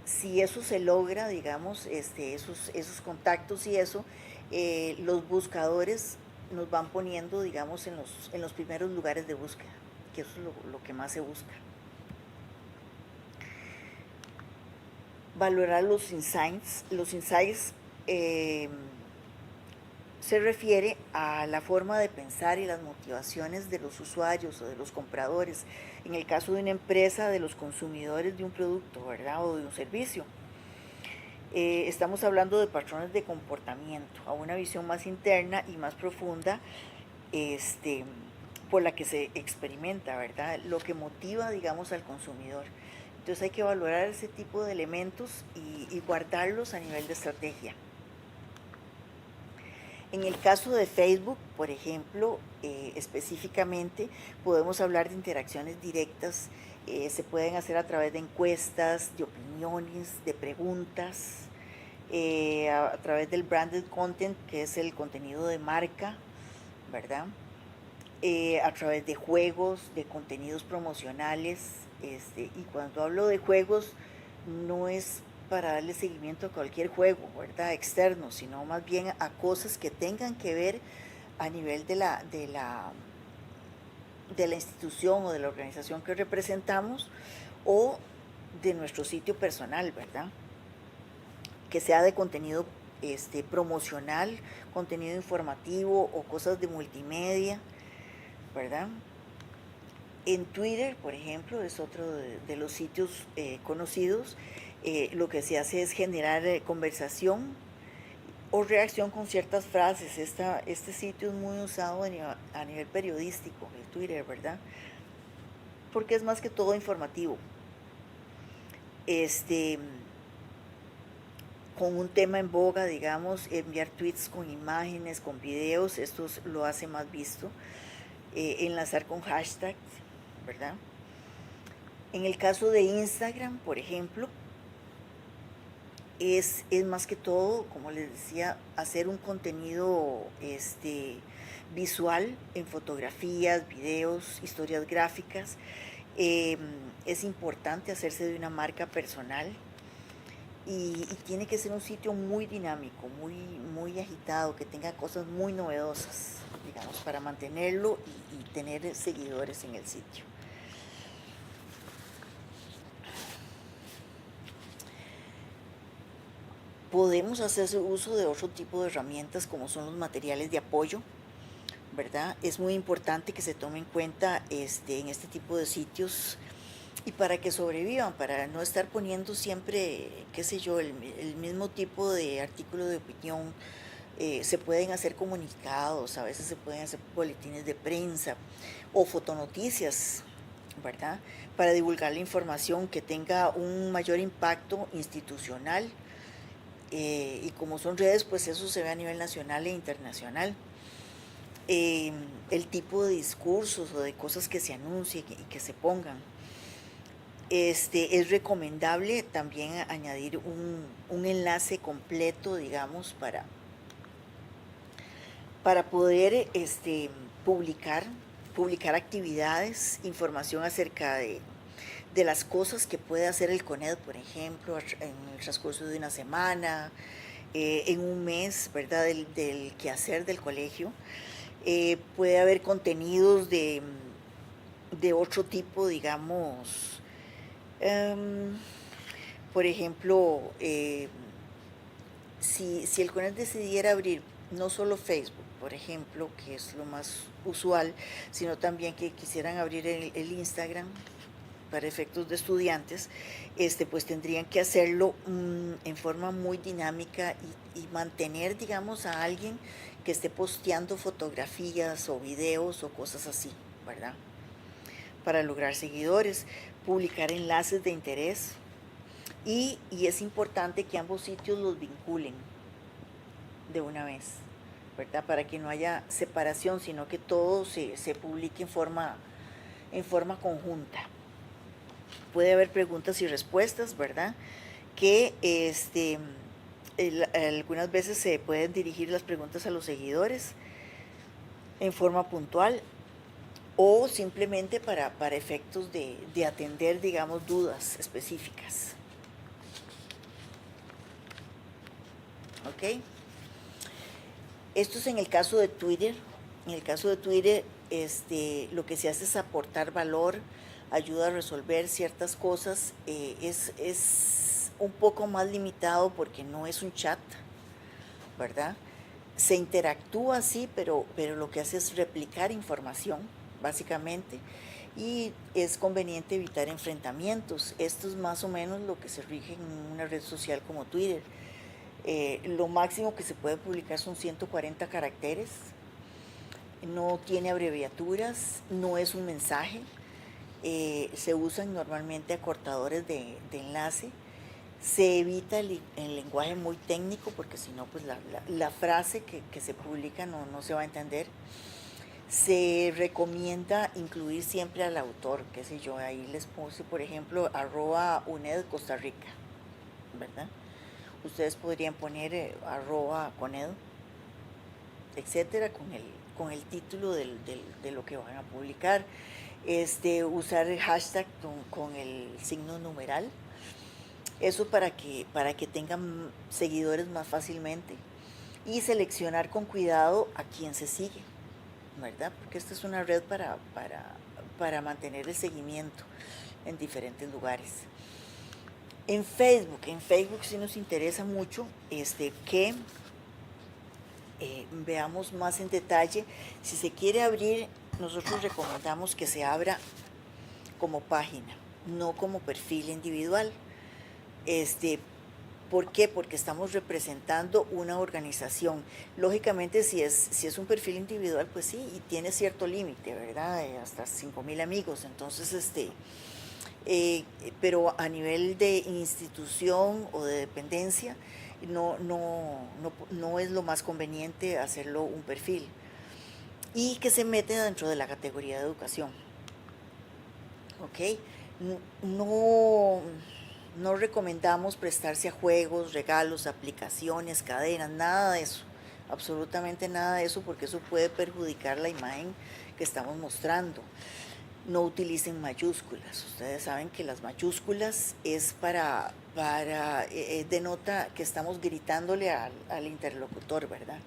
Speaker 2: Si eso se logra, digamos, esos contactos y eso, los buscadores nos van poniendo, digamos, en los primeros lugares de búsqueda, que eso es lo que más se busca. Valorar los insights. Los insights se refiere a la forma de pensar y las motivaciones de los usuarios o de los compradores. En el caso de una empresa, de los consumidores de un producto, ¿verdad?, o de un servicio. Estamos hablando de patrones de comportamiento, a una visión más interna y más profunda, por la que se experimenta, ¿verdad?, lo que motiva, digamos, al consumidor. Entonces hay que valorar ese tipo de elementos y guardarlos a nivel de estrategia. En el caso de Facebook, por ejemplo, específicamente, podemos hablar de interacciones directas. Se pueden hacer a través de encuestas, de opiniones, de preguntas, a través del branded content, que es el contenido de marca, ¿verdad?, a través de juegos, de contenidos promocionales. Y cuando hablo de juegos, no es para darle seguimiento a cualquier juego, ¿verdad?, externo, sino más bien a cosas que tengan que ver a nivel de la institución o de la organización que representamos, o de nuestro sitio personal, ¿verdad?, que sea de contenido promocional, contenido informativo o cosas de multimedia, ¿verdad? En Twitter, por ejemplo, es otro de los sitios conocidos. Lo que se hace es generar conversación o reacción con ciertas frases. Este sitio es muy usado a nivel periodístico, el Twitter, ¿verdad? porque es más que todo informativo. Con un tema en boga, digamos, enviar tweets con imágenes, con videos, esto lo hace más visto. Enlazar con hashtags, ¿verdad? En el caso de Instagram, por ejemplo, es más que todo, como les decía, hacer un contenido visual en fotografías, videos, historias gráficas. Es importante hacerse de una marca personal y tiene que ser un sitio muy dinámico, muy agitado, que tenga cosas muy novedosas, digamos, para mantenerlo y tener seguidores en el sitio. Podemos hacer uso de otro tipo de herramientas como son los materiales de apoyo, ¿verdad? Es muy importante que se tome en cuenta en este tipo de sitios y para que sobrevivan, para no estar poniendo siempre, qué sé yo, el mismo tipo de artículo de opinión. Se pueden hacer comunicados, a veces se pueden hacer boletines de prensa o fotonoticias, ¿verdad? Para divulgar la información que tenga un mayor impacto institucional. Y como son redes, pues eso se ve a nivel nacional e internacional. El tipo de discursos o de cosas que se anuncien y que se pongan. Es recomendable también añadir un enlace completo, digamos, para poder publicar actividades, información acerca de las cosas que puede hacer el CONED, por ejemplo, en el transcurso de una semana, en un mes, ¿verdad?, del quehacer del colegio. Puede haber contenidos de otro tipo, digamos, por ejemplo, si el CONED decidiera abrir no solo Facebook, por ejemplo, que es lo más usual, sino también que quisieran abrir el Instagram para efectos de estudiantes, pues tendrían que hacerlo en forma muy dinámica y mantener, digamos, a alguien que esté posteando fotografías o videos o cosas así, ¿verdad? Para lograr seguidores, publicar enlaces de interés y es importante que ambos sitios los vinculen de una vez, ¿verdad? Para que no haya separación, sino que todo se publique en forma conjunta. Puede haber preguntas y respuestas, ¿verdad? Que algunas veces se pueden dirigir las preguntas a los seguidores en forma puntual o simplemente para efectos de atender, digamos, dudas específicas. ¿Ok? Esto es en el caso de Twitter. En el caso de Twitter, lo que se hace es aportar valor, ayuda a resolver ciertas cosas. Es un poco más limitado porque no es un chat, ¿verdad? Se interactúa, sí, pero lo que hace es replicar información, básicamente, y es conveniente evitar enfrentamientos. Esto es más o menos lo que se rige en una red social como Twitter. Lo máximo que se puede publicar son 140 caracteres, no tiene abreviaturas, no es un mensaje, se usan normalmente acortadores de enlace, se evita el lenguaje muy técnico porque si no, pues la frase que se publica no se va a entender. Se recomienda incluir siempre al autor, qué sé yo, ahí les puse, por ejemplo, @UNED Costa Rica, ¿verdad? Ustedes podrían poner @CONED, etcétera, con el título de lo que van a publicar. Usar el hashtag con el signo numeral, eso para que tengan seguidores más fácilmente, y seleccionar con cuidado a quien se sigue, ¿verdad? Porque esta es una red para mantener el seguimiento en diferentes lugares. En Facebook sí nos interesa mucho que veamos más en detalle. Si se quiere abrir, nosotros recomendamos que se abra como página, no como perfil individual. ¿Por qué? Porque estamos representando una organización. Lógicamente, si es un perfil individual, pues sí, y tiene cierto límite, ¿verdad? Hasta 5,000 amigos. Entonces, pero a nivel de institución o de dependencia, no es lo más conveniente hacerlo un perfil y que se mete dentro de la categoría de educación. ¿Ok? No, no recomendamos prestarse a juegos, regalos, aplicaciones, cadenas, nada de eso, absolutamente nada de eso, porque eso puede perjudicar la imagen que estamos mostrando. No utilicen mayúsculas. Ustedes saben que las mayúsculas es denota que estamos gritándole al interlocutor, ¿verdad?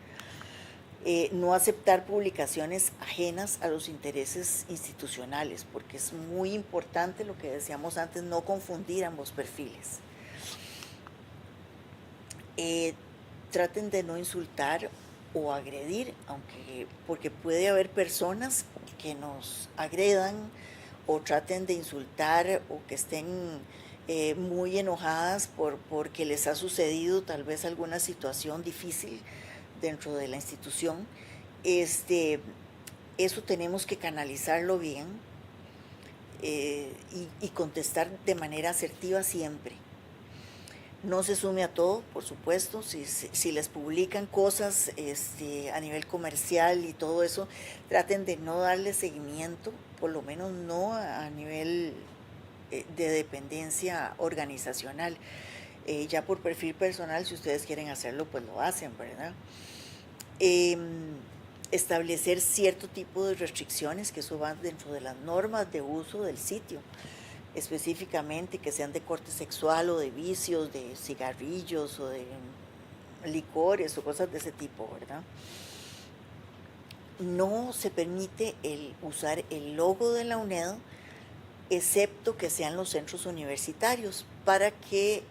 Speaker 2: No aceptar publicaciones ajenas a los intereses institucionales, porque es muy importante lo que decíamos antes, no confundir ambos perfiles. Traten de no insultar o agredir, porque puede haber personas que nos agredan o traten de insultar o que estén muy enojadas porque les ha sucedido tal vez alguna situación difícil dentro de la institución. Eso tenemos que canalizarlo bien y contestar de manera asertiva siempre. No se sume a todo, por supuesto. Si les publican cosas a nivel comercial y todo eso, traten de no darle seguimiento, por lo menos no a nivel de dependencia organizacional. Ya por perfil personal, si ustedes quieren hacerlo, pues lo hacen, ¿verdad? Establecer cierto tipo de restricciones, que eso va dentro de las normas de uso del sitio, específicamente que sean de corte sexual o de vicios, de cigarrillos o de licores o cosas de ese tipo, ¿verdad? No se permite usar el logo de la UNED, excepto que sean los centros universitarios, para que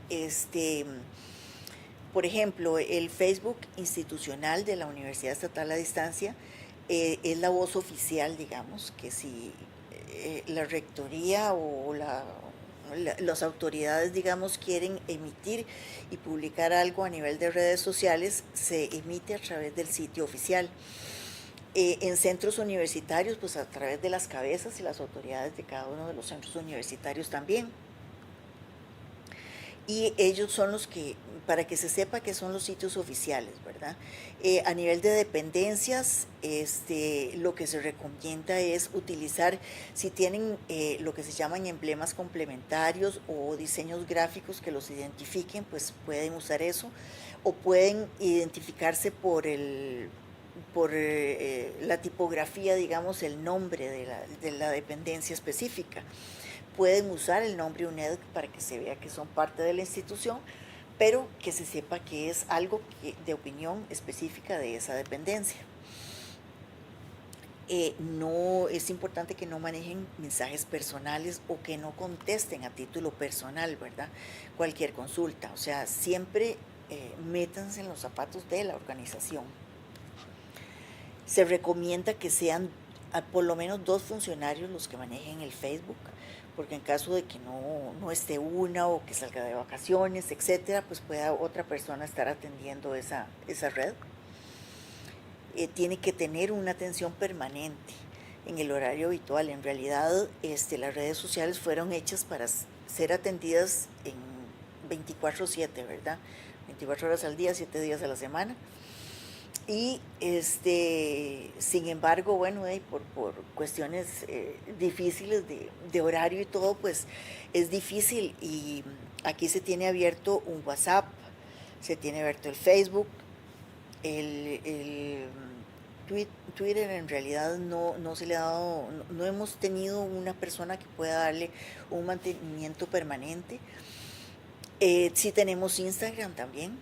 Speaker 2: por ejemplo, el Facebook institucional de la Universidad Estatal a Distancia es la voz oficial, digamos, que si la rectoría o las autoridades, digamos, quieren emitir y publicar algo a nivel de redes sociales, se emite a través del sitio oficial. En centros universitarios, pues a través de las cabezas y las autoridades de cada uno de los centros universitarios también. Y ellos son los que, para que se sepa que son los sitios oficiales, ¿verdad? A nivel de dependencias, lo que se recomienda es utilizar, si tienen lo que se llaman emblemas complementarios o diseños gráficos que los identifiquen, pues pueden usar eso, o pueden identificarse por la tipografía, digamos, el nombre de la dependencia específica. Pueden usar el nombre UNED para que se vea que son parte de la institución, pero que se sepa que es algo de opinión específica de esa dependencia. No es importante que no manejen mensajes personales o que no contesten a título personal, ¿verdad? Cualquier consulta, o sea, siempre métanse en los zapatos de la organización. Se recomienda que sean por lo menos 2 funcionarios los que manejen el Facebook, porque en caso de que no esté una o que salga de vacaciones, etcétera, pues pueda otra persona estar atendiendo esa red. Tiene que tener una atención permanente en el horario habitual. En realidad, las redes sociales fueron hechas para ser atendidas en 24/7, ¿verdad? 24 horas al día, 7 días a la semana. Y sin embargo, bueno, por cuestiones difíciles de horario y todo, pues es difícil. Y aquí se tiene abierto un WhatsApp, se tiene abierto el Facebook, el Twitter en realidad no se le ha dado, no hemos tenido una persona que pueda darle un mantenimiento permanente. Sí tenemos Instagram también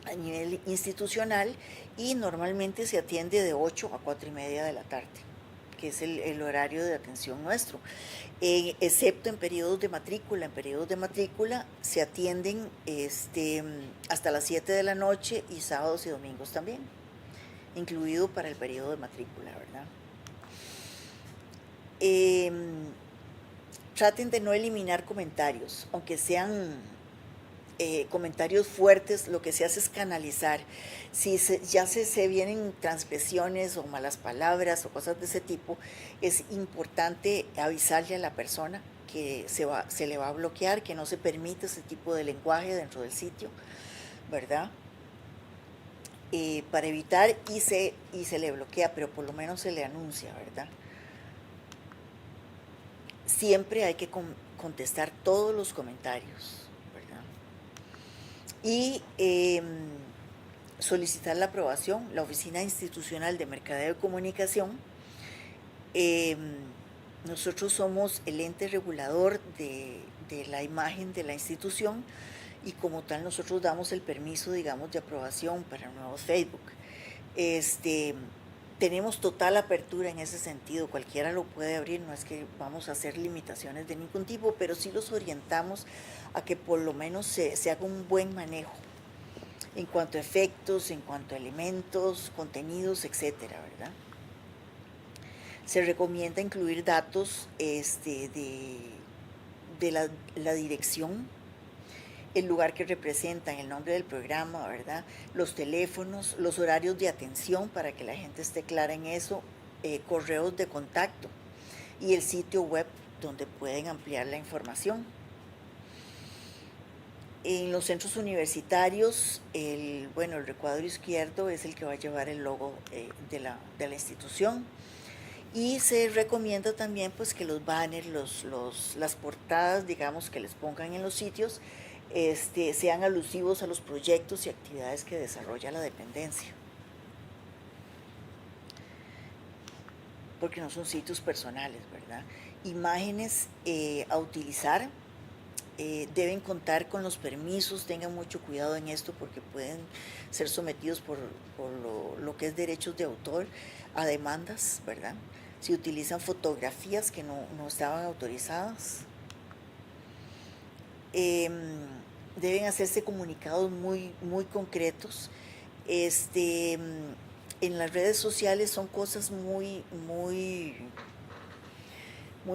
Speaker 2: a nivel institucional y normalmente se atiende de 8 a 4:30 de la tarde, que es el horario de atención nuestro, excepto en periodos de matrícula. En periodos de matrícula se atienden hasta las 7 de la noche y sábados y domingos también, incluido para el periodo de matrícula, ¿verdad? Traten de no eliminar comentarios, aunque sean comentarios fuertes, lo que se hace es canalizar. Si se vienen transgresiones o malas palabras o cosas de ese tipo, es importante avisarle a la persona que se le va a bloquear, que no se permite ese tipo de lenguaje dentro del sitio, ¿verdad? Para evitar y se le bloquea, pero por lo menos se le anuncia, ¿verdad? Siempre hay que contestar todos los comentarios, ¿verdad? Y solicitar la aprobación. La Oficina Institucional de Mercadeo y Comunicación, nosotros somos el ente regulador de la imagen de la institución y como tal nosotros damos el permiso, digamos, de aprobación para nuevos Facebook. Tenemos total apertura en ese sentido, cualquiera lo puede abrir, no es que vamos a hacer limitaciones de ningún tipo, pero sí los orientamos a que por lo menos se haga un buen manejo en cuanto a efectos, en cuanto a elementos, contenidos, etcétera, ¿verdad? Se recomienda incluir datos de la dirección, el lugar que representan, el nombre del programa, ¿verdad? Los teléfonos, los horarios de atención para que la gente esté clara en eso, correos de contacto y el sitio web donde pueden ampliar la información. En los centros universitarios, el recuadro izquierdo es el que va a llevar el logo de la institución. Y se recomienda también pues que los banners, las portadas, digamos, que les pongan en los sitios, sean alusivos a los proyectos y actividades que desarrolla la dependencia. Porque no son sitios personales, ¿verdad? Imágenes a utilizar, deben contar con los permisos, tengan mucho cuidado en esto porque pueden ser sometidos por lo que es derechos de autor a demandas, ¿verdad? Si utilizan fotografías que no estaban autorizadas. Deben hacerse comunicados muy concretos. En las redes sociales son cosas muy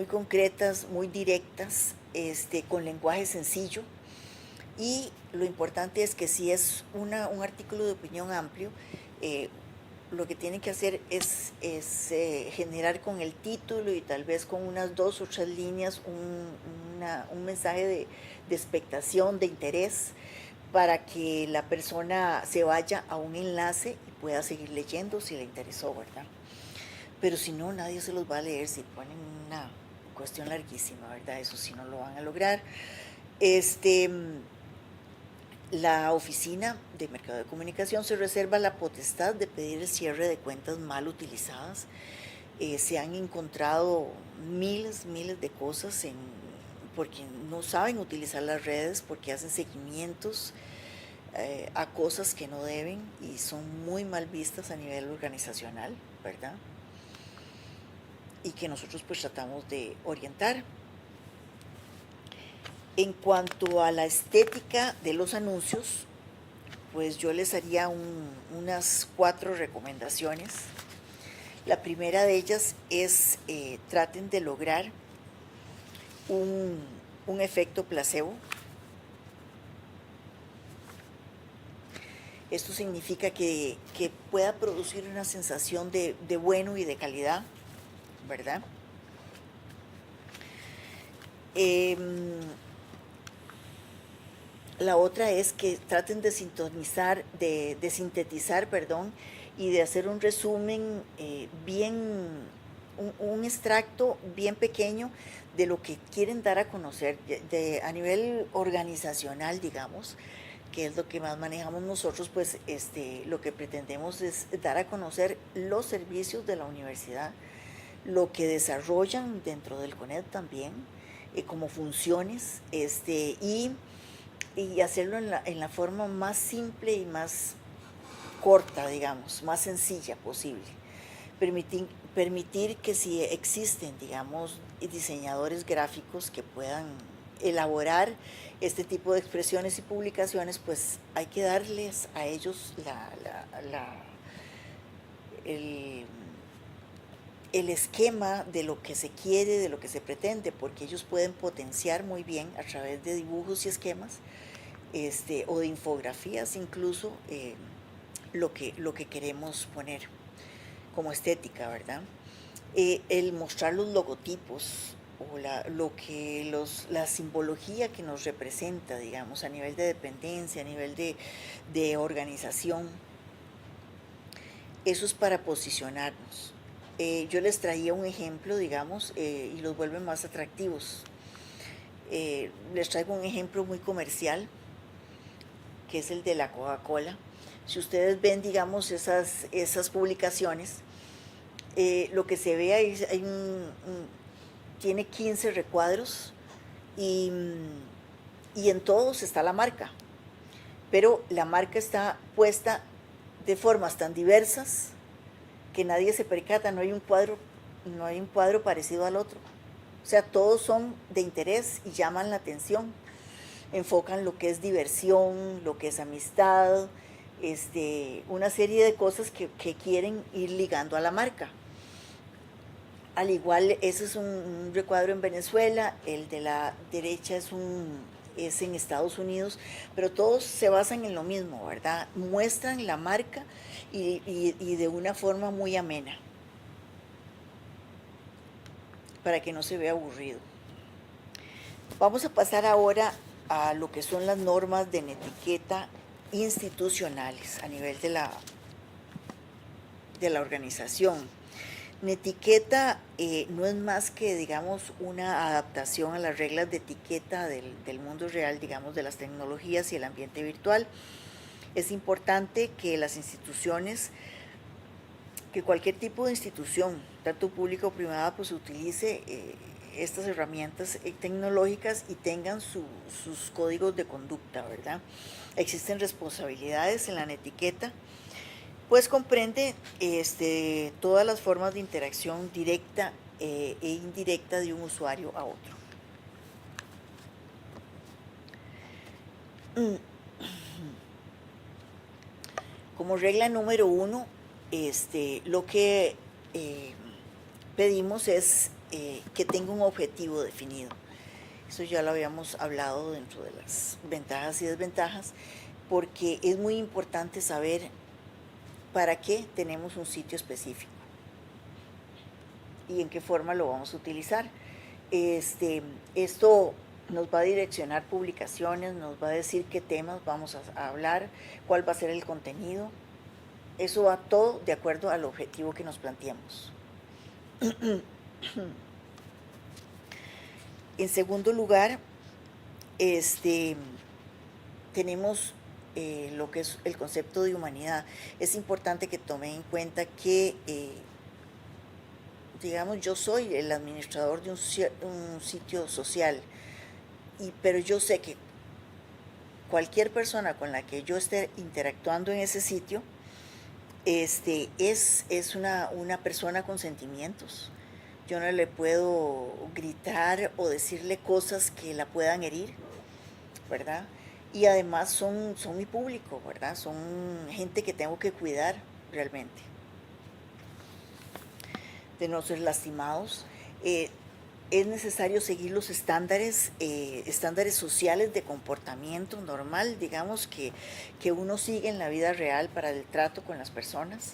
Speaker 2: concretas, muy directas, con lenguaje sencillo. Y lo importante es que si es un artículo de opinión amplio, lo que tienen que hacer es generar con el título y tal vez con unas 2 o 3 líneas un mensaje de expectación, de interés, para que la persona se vaya a un enlace y pueda seguir leyendo si le interesó, ¿verdad? Pero si no, nadie se los va a leer si ponen una cuestión larguísima, ¿verdad? Eso sí no lo van a lograr. La Oficina de Mercado de Comunicación se reserva la potestad de pedir el cierre de cuentas mal utilizadas. Se han encontrado miles de cosas porque no saben utilizar las redes, porque hacen seguimientos a cosas que no deben y son muy mal vistas a nivel organizacional, ¿verdad? Y que nosotros pues tratamos de orientar. En cuanto a la estética de los anuncios, pues yo les haría unas 4 recomendaciones. La primera de ellas es traten de lograr un efecto placebo. Esto significa que pueda producir una sensación de bueno y de calidad, ¿verdad? La otra es que traten de sintetizar, y de hacer un resumen un extracto bien pequeño de lo que quieren dar a conocer a nivel organizacional, digamos, que es lo que más manejamos nosotros, pues lo que pretendemos es dar a conocer los servicios de la universidad, lo que desarrollan dentro del CONED también, como funciones, y hacerlo en la forma más simple y más corta, digamos, más sencilla posible. Permitir que si existen, digamos, diseñadores gráficos que puedan elaborar este tipo de expresiones y publicaciones, pues hay que darles a ellos el esquema de lo que se quiere, de lo que se pretende, porque ellos pueden potenciar muy bien a través de dibujos y esquemas o de infografías incluso, lo que queremos poner como estética, ¿verdad? El mostrar los logotipos o la simbología que nos representa, digamos, a nivel de dependencia, a nivel de organización, eso es para posicionarnos. Yo les traía un ejemplo, digamos, y los vuelve más atractivos. Les traigo un ejemplo muy comercial, que es el de la Coca-Cola. Si ustedes ven, digamos, esas publicaciones, lo que se ve ahí, tiene 15 recuadros y en todos está la marca, pero la marca está puesta de formas tan diversas que nadie se percata, no hay un cuadro parecido al otro. O sea, todos son de interés y llaman la atención. Enfocan lo que es diversión, lo que es amistad, una serie de cosas que quieren ir ligando a la marca. Al igual, ese es un recuadro en Venezuela, el de la derecha es en Estados Unidos, pero todos se basan en lo mismo, ¿verdad? Muestran la marca y de una forma muy amena, para que no se vea aburrido. Vamos a pasar ahora a lo que son las normas de etiqueta institucionales a nivel de la organización. Netiqueta no es más que, digamos, una adaptación a las reglas de etiqueta del mundo real, digamos, de las tecnologías y el ambiente virtual. Es importante que las instituciones, que cualquier tipo de institución, tanto pública o privada, pues utilice estas herramientas tecnológicas y tengan sus códigos de conducta, ¿verdad? Existen responsabilidades en la netiqueta, pues comprende todas las formas de interacción directa e indirecta de un usuario a otro. Como regla número 1, lo que pedimos es que tenga un objetivo definido. Eso ya lo habíamos hablado dentro de las ventajas y desventajas, porque es muy importante saber para qué tenemos un sitio específico y en qué forma lo vamos a utilizar. Esto nos va a direccionar publicaciones, nos va a decir qué temas vamos a hablar, cuál va a ser el contenido. Eso va todo de acuerdo al objetivo que nos planteamos. En segundo lugar, tenemos lo que es el concepto de humanidad. Es importante que tomen en cuenta que, digamos, yo soy el administrador de un sitio social, pero yo sé que cualquier persona con la que yo esté interactuando en ese sitio es una persona con sentimientos. Yo no le puedo gritar o decirle cosas que la puedan herir, ¿verdad? Y además son mi público, ¿verdad? Son gente que tengo que cuidar realmente, de no ser lastimados. Es necesario seguir los estándares sociales de comportamiento normal, digamos, que uno sigue en la vida real para el trato con las personas.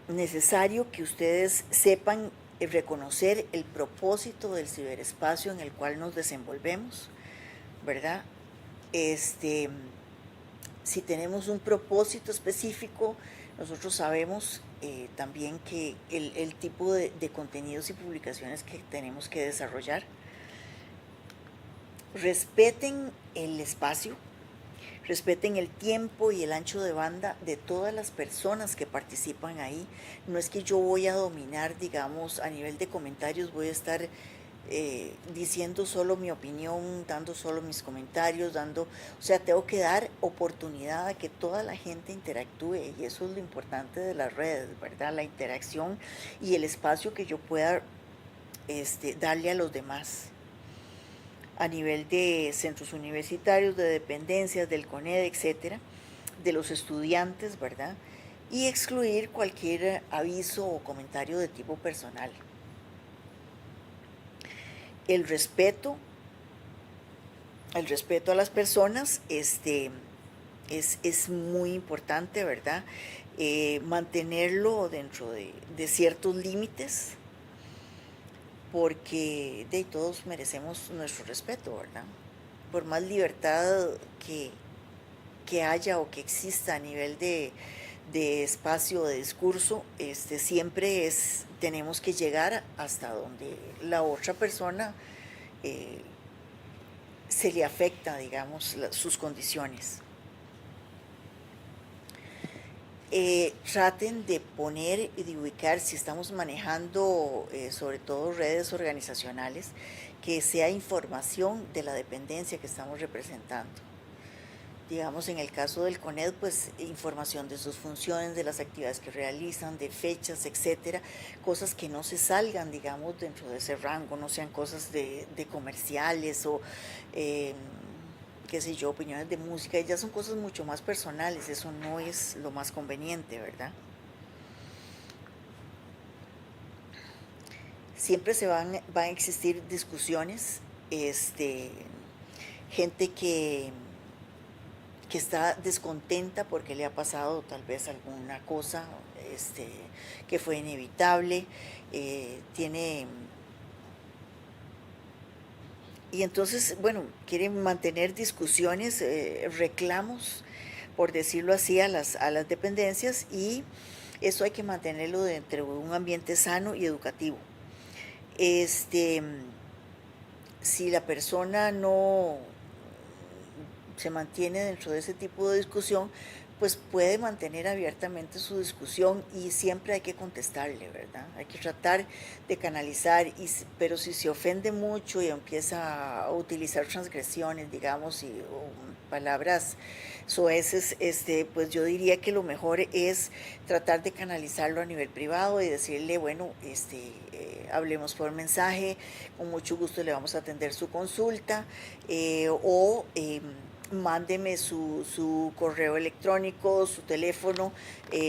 Speaker 2: Necesario que ustedes sepan reconocer el propósito del ciberespacio en el cual nos desenvolvemos, ¿verdad? Si tenemos un propósito específico, nosotros sabemos también que el tipo de contenidos y publicaciones que tenemos que desarrollar. Respeten el espacio, respeten el tiempo y el ancho de banda de todas las personas que participan ahí. No es que yo voy a dominar, digamos, a nivel de comentarios, voy a estar diciendo solo mi opinión, dando solo mis comentarios, o sea, tengo que dar oportunidad a que toda la gente interactúe, y eso es lo importante de las redes, ¿verdad? La interacción y el espacio que yo pueda darle a los demás. A nivel de centros universitarios, de dependencias, del CONED, etcétera, de los estudiantes, ¿verdad? Y excluir cualquier aviso o comentario de tipo personal. el respeto, a las personas, es muy importante, ¿verdad? Mantenerlo dentro de ciertos límites, porque todos merecemos nuestro respeto, ¿verdad? Por más libertad que haya o que exista a nivel de espacio de discurso, siempre tenemos que llegar hasta donde la otra persona eh, se le afecta, digamos, sus condiciones. Traten de poner y de ubicar, si estamos manejando sobre todo redes organizacionales, que sea información de la dependencia que estamos representando. Digamos, en el caso del CONED, pues información de sus funciones, de las actividades que realizan, de fechas, etcétera, cosas que no se salgan, digamos, dentro de ese rango, no sean cosas de comerciales o qué sé yo, opiniones de música, ya son cosas mucho más personales, eso no es lo más conveniente, ¿verdad? Siempre van a existir discusiones, gente que está descontenta porque le ha pasado tal vez alguna cosa que fue inevitable, tiene. Y entonces, bueno, quieren mantener discusiones, reclamos, por decirlo así, a las dependencias, y eso hay que mantenerlo dentro de un ambiente sano y educativo. Si la persona no se mantiene dentro de ese tipo de discusión, pues puede mantener abiertamente su discusión y siempre hay que contestarle, ¿verdad? Hay que tratar de canalizar, pero si se ofende mucho y empieza a utilizar transgresiones, digamos, o palabras soeces, pues yo diría que lo mejor es tratar de canalizarlo a nivel privado y decirle, bueno, hablemos por mensaje, con mucho gusto le vamos a atender su consulta, o mándeme su correo electrónico, su teléfono,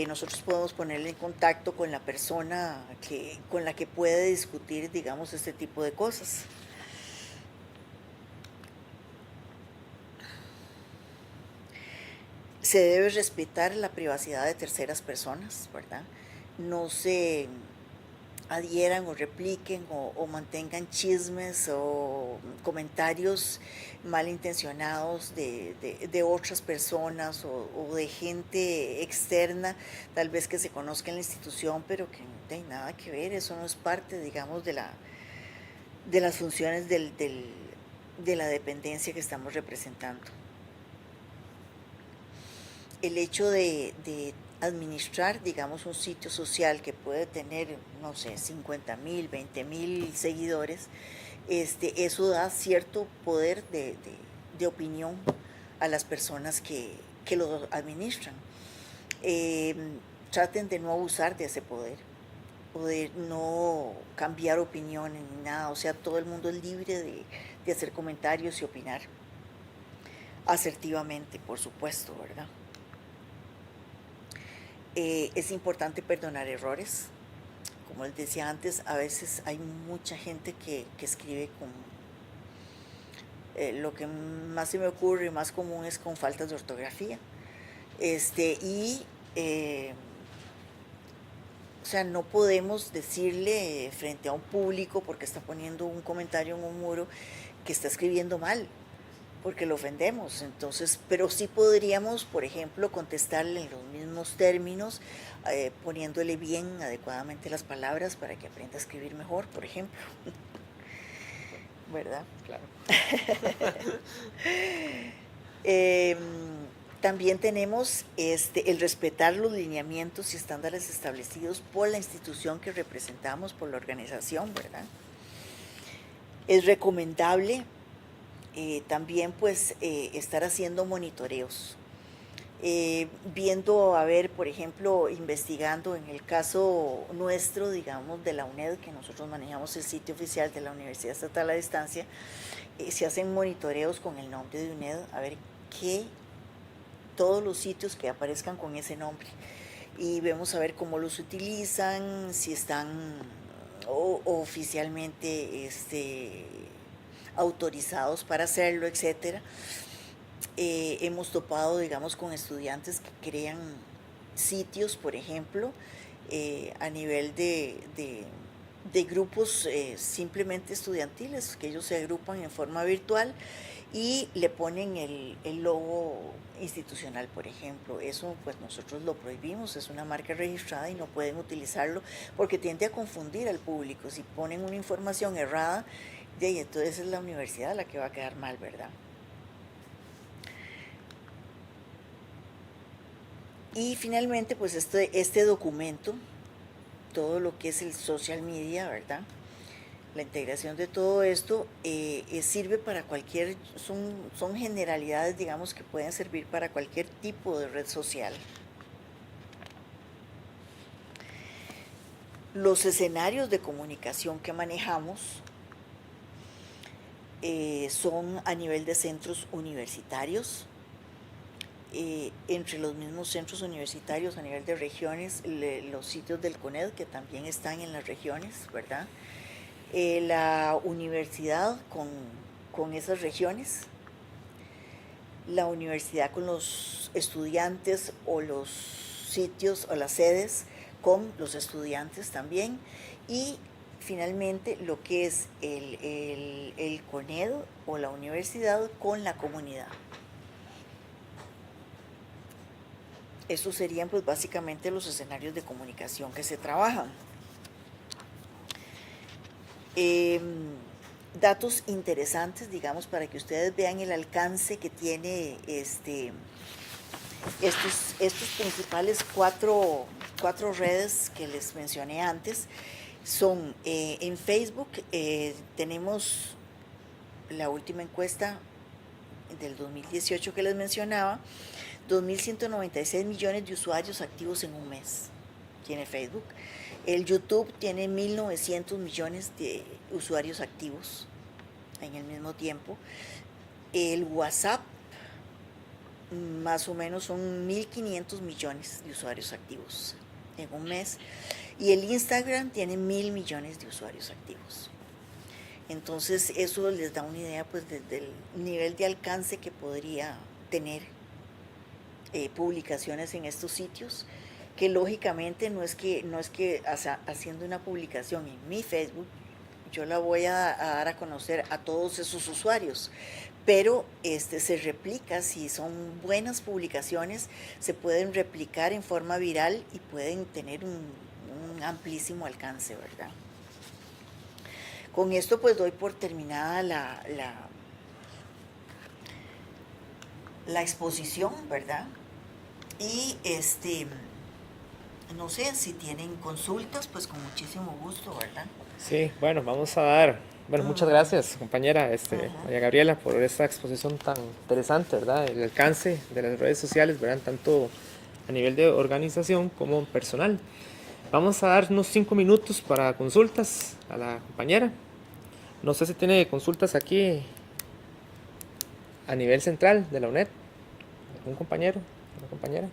Speaker 2: nosotros podemos ponerle en contacto con la persona con la que puede discutir, digamos, este tipo de cosas. Se debe respetar la privacidad de terceras personas, ¿verdad? No se adhieran o repliquen o mantengan chismes o comentarios malintencionados de otras personas o de gente externa, tal vez que se conozca en la institución, pero que no tiene nada que ver, eso no es parte, digamos, de las funciones de la dependencia que estamos representando. El hecho de administrar, digamos, un sitio social que puede tener, no sé, 50,000, 20,000 seguidores, eso da cierto poder de opinión a las personas que lo administran. Traten de no abusar de ese poder o de no cambiar opiniones ni nada, o sea, todo el mundo es libre de hacer comentarios y opinar asertivamente, por supuesto, ¿verdad? Es importante perdonar errores. Como les decía antes, a veces hay mucha gente que escribe con. Lo que más se me ocurre, más común, es con faltas de ortografía. O sea, no podemos decirle frente a un público, porque está poniendo un comentario en un muro, que está escribiendo mal, porque lo ofendemos. Entonces, pero sí podríamos, por ejemplo, contestarle en los mismos términos, poniéndole bien adecuadamente las palabras para que aprenda a escribir mejor, por ejemplo. ¿Verdad?
Speaker 1: Claro.
Speaker 2: También tenemos el respetar los lineamientos y estándares establecidos por la institución que representamos, por la organización, ¿verdad? Es recomendable también pues estar haciendo monitoreos, viendo, a ver, por ejemplo, investigando en el caso nuestro, digamos, de la UNED, que nosotros manejamos el sitio oficial de la Universidad Estatal a Distancia, se hacen monitoreos con el nombre de UNED, a ver todos los sitios que aparezcan con ese nombre, y vemos a ver cómo los utilizan, si están oficialmente autorizados para hacerlo, etcétera. Hemos topado, digamos, con estudiantes que crean sitios, por ejemplo, a nivel de grupos simplemente estudiantiles, que ellos se agrupan en forma virtual y le ponen el logo institucional, por ejemplo. Eso pues nosotros lo prohibimos, es una marca registrada y no pueden utilizarlo porque tiende a confundir al público. Si ponen una información errada, entonces es la universidad la que va a quedar mal, ¿verdad? Y finalmente, pues este documento, todo lo que es el social media, ¿verdad? La integración de todo esto sirve para son generalidades, digamos, que pueden servir para cualquier tipo de red social. Los escenarios de comunicación que manejamos son a nivel de centros universitarios, entre los mismos centros universitarios a nivel de regiones, los sitios del CONED que también están en las regiones, ¿verdad? La universidad con esas regiones, la universidad con los estudiantes o los sitios o las sedes con los estudiantes también, y finalmente lo que es el CONED o la universidad con la comunidad. Esos serían pues básicamente los escenarios de comunicación que se trabajan. Datos interesantes, digamos, para que ustedes vean el alcance que tiene estos principales cuatro redes que les mencioné antes. Son en Facebook, tenemos la última encuesta del 2018 que les mencionaba, 2.196 millones de usuarios activos en un mes tiene Facebook. El YouTube tiene 1.900 millones de usuarios activos en el mismo tiempo. El WhatsApp, más o menos son 1.500 millones de usuarios activos en un mes. Y el Instagram tiene 1.000 millones de usuarios activos. Entonces eso les da una idea pues del nivel de alcance que podría tener publicaciones en estos sitios, que lógicamente no es que haciendo una publicación en mi Facebook yo la voy a dar a conocer a todos esos usuarios, pero se replica. Si son buenas publicaciones, se pueden replicar en forma viral y pueden tener un amplísimo alcance, ¿verdad? Con esto pues doy por terminada la exposición, ¿verdad? Y no sé, si tienen consultas, pues con muchísimo gusto, ¿verdad?
Speaker 1: Sí, bueno, vamos a dar, bueno, muchas gracias, compañera María Gabriela, por esta exposición tan interesante, ¿verdad? El alcance de las redes sociales, ¿verdad? Tanto a nivel de organización como personal. Vamos a dar unos 5 minutos para consultas a la compañera. No sé si tiene consultas aquí a nivel central de la UNED. ¿Algún compañero? ¿Una compañera?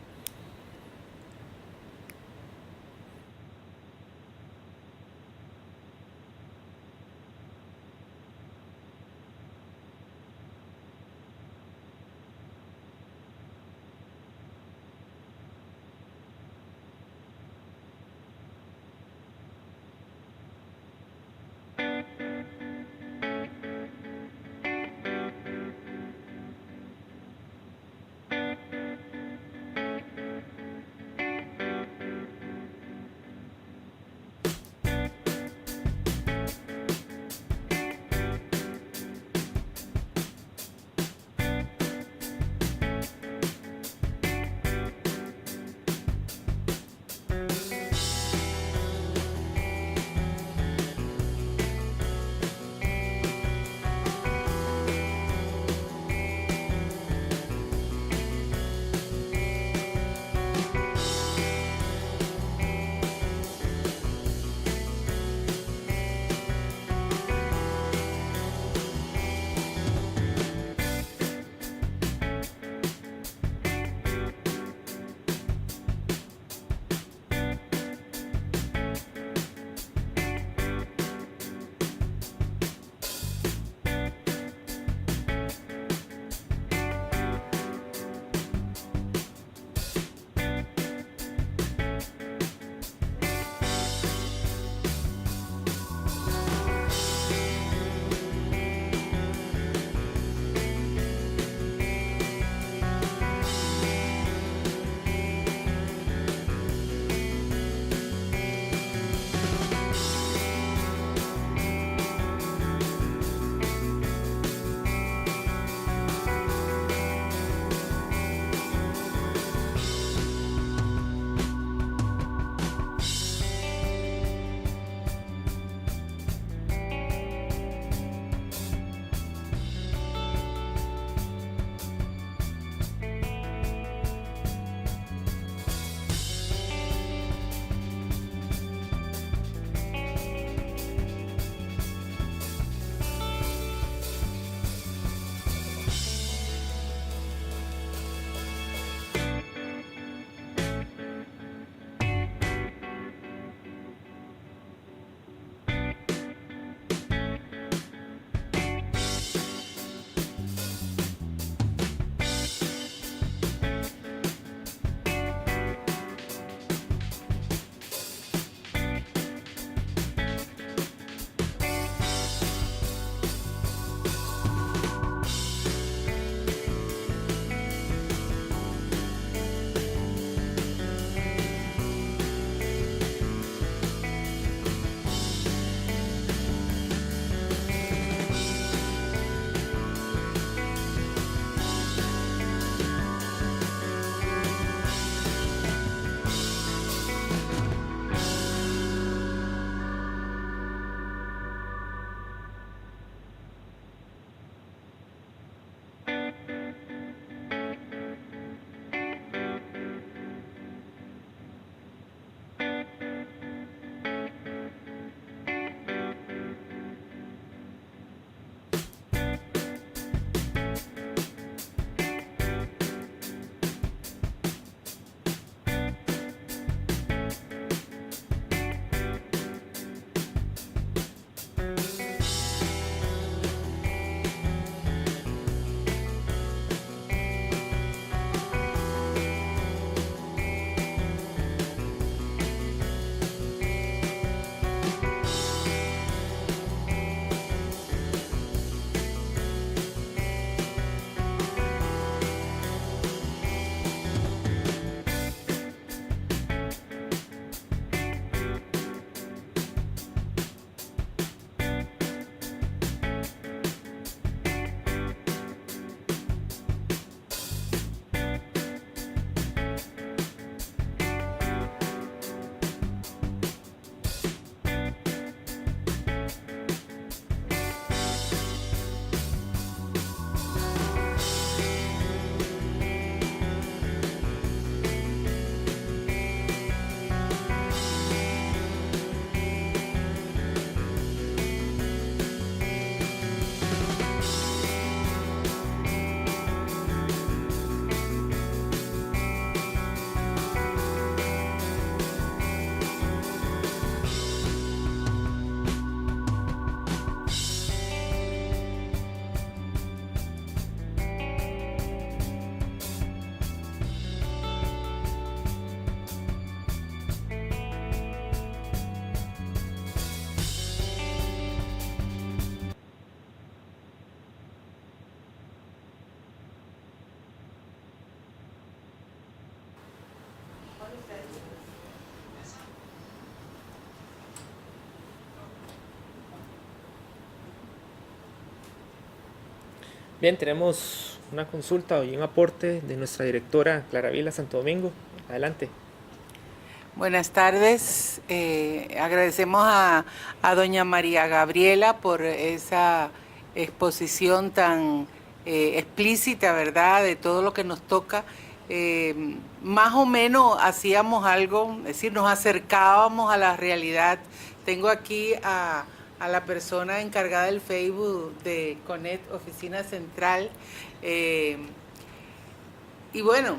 Speaker 1: Bien, tenemos una consulta y un aporte de nuestra directora Clara Vila Santo Domingo. Adelante.
Speaker 3: Buenas tardes. Agradecemos a doña María Gabriela por esa exposición tan explícita, ¿verdad?, de todo lo que nos toca. Más o menos hacíamos algo, es decir, nos acercábamos a la realidad. Tengo aquí a la persona encargada del Facebook de CONET, Oficina Central. Y bueno,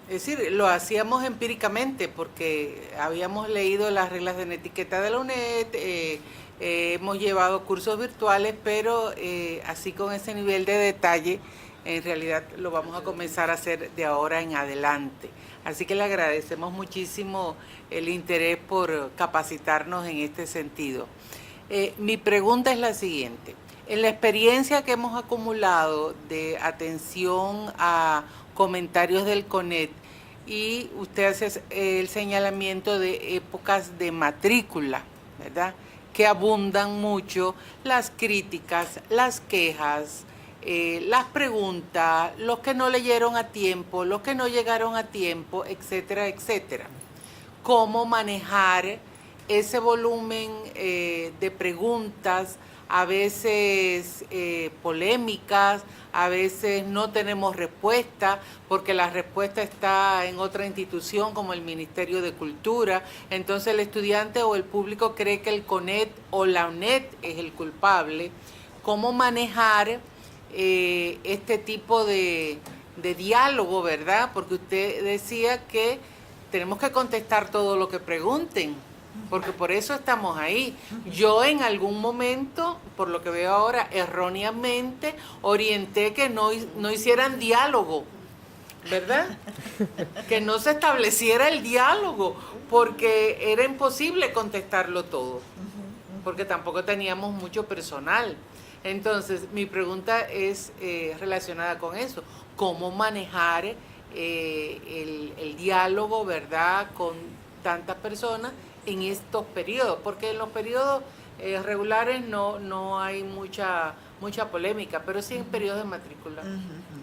Speaker 3: es decir, lo hacíamos empíricamente porque habíamos leído las reglas de etiqueta de la UNED, hemos llevado cursos virtuales, pero así con ese nivel de detalle, en realidad lo vamos a comenzar a hacer de ahora en adelante. Así que le agradecemos muchísimo el interés por capacitarnos en este sentido. Mi pregunta es la siguiente. En la experiencia que hemos acumulado de atención a comentarios del CONET, y usted hace el señalamiento de épocas de matrícula, ¿verdad?, que abundan mucho las críticas, las quejas, las preguntas, los que no leyeron a tiempo, los que no llegaron a tiempo, etcétera, etcétera. ¿Cómo manejar ese volumen de preguntas, a veces polémicas, a veces no tenemos respuesta porque la respuesta está en otra institución como el Ministerio de Cultura? Entonces el estudiante o el público cree que el CONET o la UNED es el culpable. ¿Cómo manejar este tipo de diálogo, verdad? Porque usted decía que tenemos que contestar todo lo que pregunten, porque por eso estamos ahí. Yo en algún momento, por lo que veo ahora, erróneamente orienté que no hicieran diálogo, ¿verdad? Que no se estableciera el diálogo, porque era imposible contestarlo todo, porque tampoco teníamos mucho personal. Entonces, mi pregunta es relacionada con eso. ¿Cómo manejar el diálogo, verdad, con tantas personas en estos periodos? Porque en los periodos regulares no hay mucha polémica, pero sí en periodos de matrícula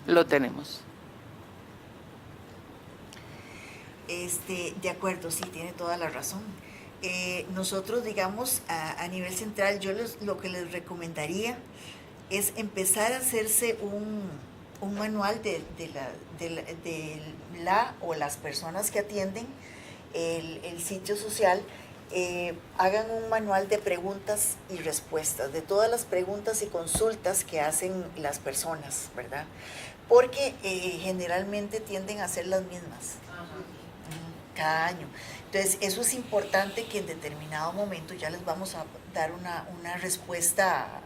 Speaker 3: lo tenemos.
Speaker 2: De acuerdo, sí, tiene toda la razón. Nosotros, digamos, a nivel central, lo que les recomendaría es empezar a hacerse un manual de la o las personas que atienden el sitio social. Hagan un manual de preguntas y respuestas, de todas las preguntas y consultas que hacen las personas, ¿verdad? Porque generalmente tienden a ser las mismas cada año. Entonces, eso es importante, que en determinado momento ya les vamos a dar una respuesta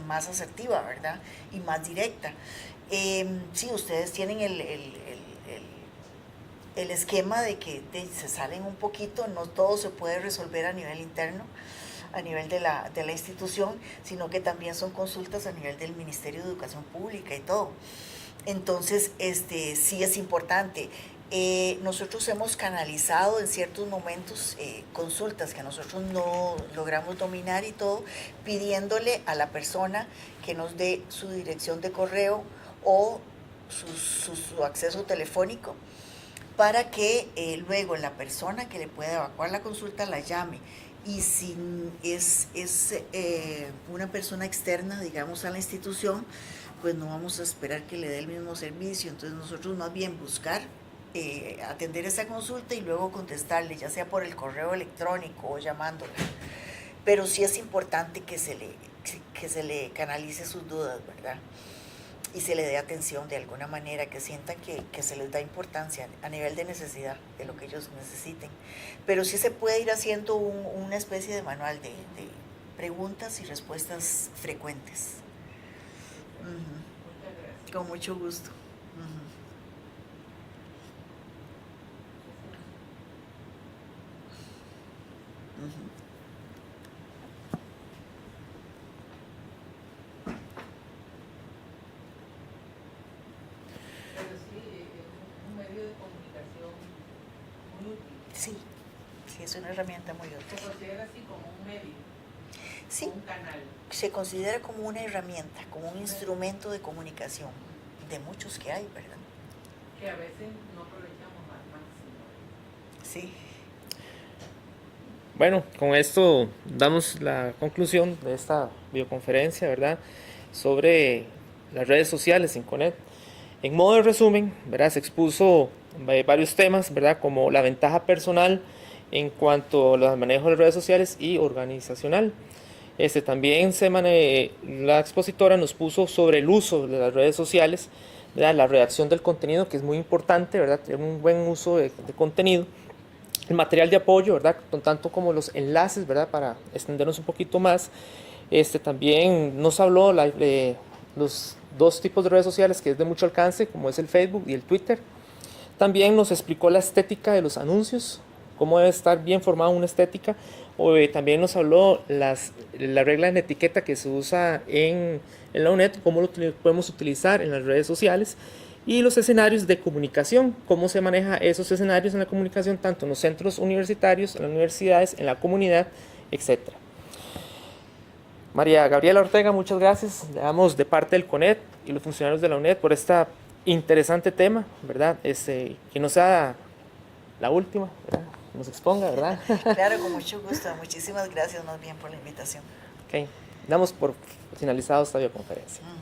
Speaker 2: más asertiva, ¿verdad? Y más directa. Sí, ustedes tienen el esquema de que se salen un poquito, no todo se puede resolver a nivel interno, a nivel de la institución, sino que también son consultas a nivel del Ministerio de Educación Pública y todo. Entonces, sí es importante. Nosotros hemos canalizado en ciertos momentos consultas que nosotros no logramos dominar y todo, pidiéndole a la persona que nos dé su dirección de correo o su acceso telefónico, para que luego la persona que le pueda evacuar la consulta la llame. Y si es una persona externa, digamos, a la institución, pues no vamos a esperar que le dé el mismo servicio. Entonces nosotros más bien buscar atender esa consulta y luego contestarle, ya sea por el correo electrónico o llamándola. Pero sí es importante que se le canalice sus dudas, ¿verdad? Y se le dé atención de alguna manera, que sientan que se les da importancia a nivel de necesidad, de lo que ellos necesiten. Pero sí se puede ir haciendo una especie de manual de preguntas y respuestas frecuentes. Con mucho gusto. Sí, es una herramienta muy útil.
Speaker 3: ¿Se considera así como un medio?
Speaker 2: Sí,
Speaker 3: un canal.
Speaker 2: se considera como una herramienta, como un instrumento de comunicación, de muchos que hay, ¿verdad?
Speaker 3: Que a veces no aprovechamos al máximo.
Speaker 2: Sí.
Speaker 1: Bueno, con esto damos la conclusión de esta videoconferencia, ¿verdad? Sobre las redes sociales en Conet. En modo de resumen, ¿verdad? Se expuso varios temas, ¿verdad? Como la ventaja personal en cuanto al manejo de redes sociales y organizacional. También la expositora nos puso sobre el uso de las redes sociales, ¿verdad? La redacción del contenido, que es muy importante, ¿verdad? Tener un buen uso de contenido. El material de apoyo, ¿verdad? Tanto como los enlaces, ¿verdad? Para extendernos un poquito más. También nos habló los dos tipos de redes sociales que es de mucho alcance, como es el Facebook y el Twitter. También nos explicó la estética de los anuncios, cómo debe estar bien formada una estética. También nos habló la regla de etiqueta que se usa en la UNED, cómo lo podemos utilizar en las redes sociales. Y los escenarios de comunicación, cómo se maneja esos escenarios en la comunicación, tanto en los centros universitarios, en las universidades, en la comunidad, etc. María Gabriela Ortega, muchas gracias. Le damos de parte del CONET y los funcionarios de la UNED por este interesante tema, ¿verdad? Que no sea la última, ¿verdad? Nos exponga, ¿verdad?
Speaker 2: Claro, con mucho gusto. Muchísimas gracias más bien por la invitación.
Speaker 1: Ok, damos por finalizado esta videoconferencia.
Speaker 2: Uh-huh.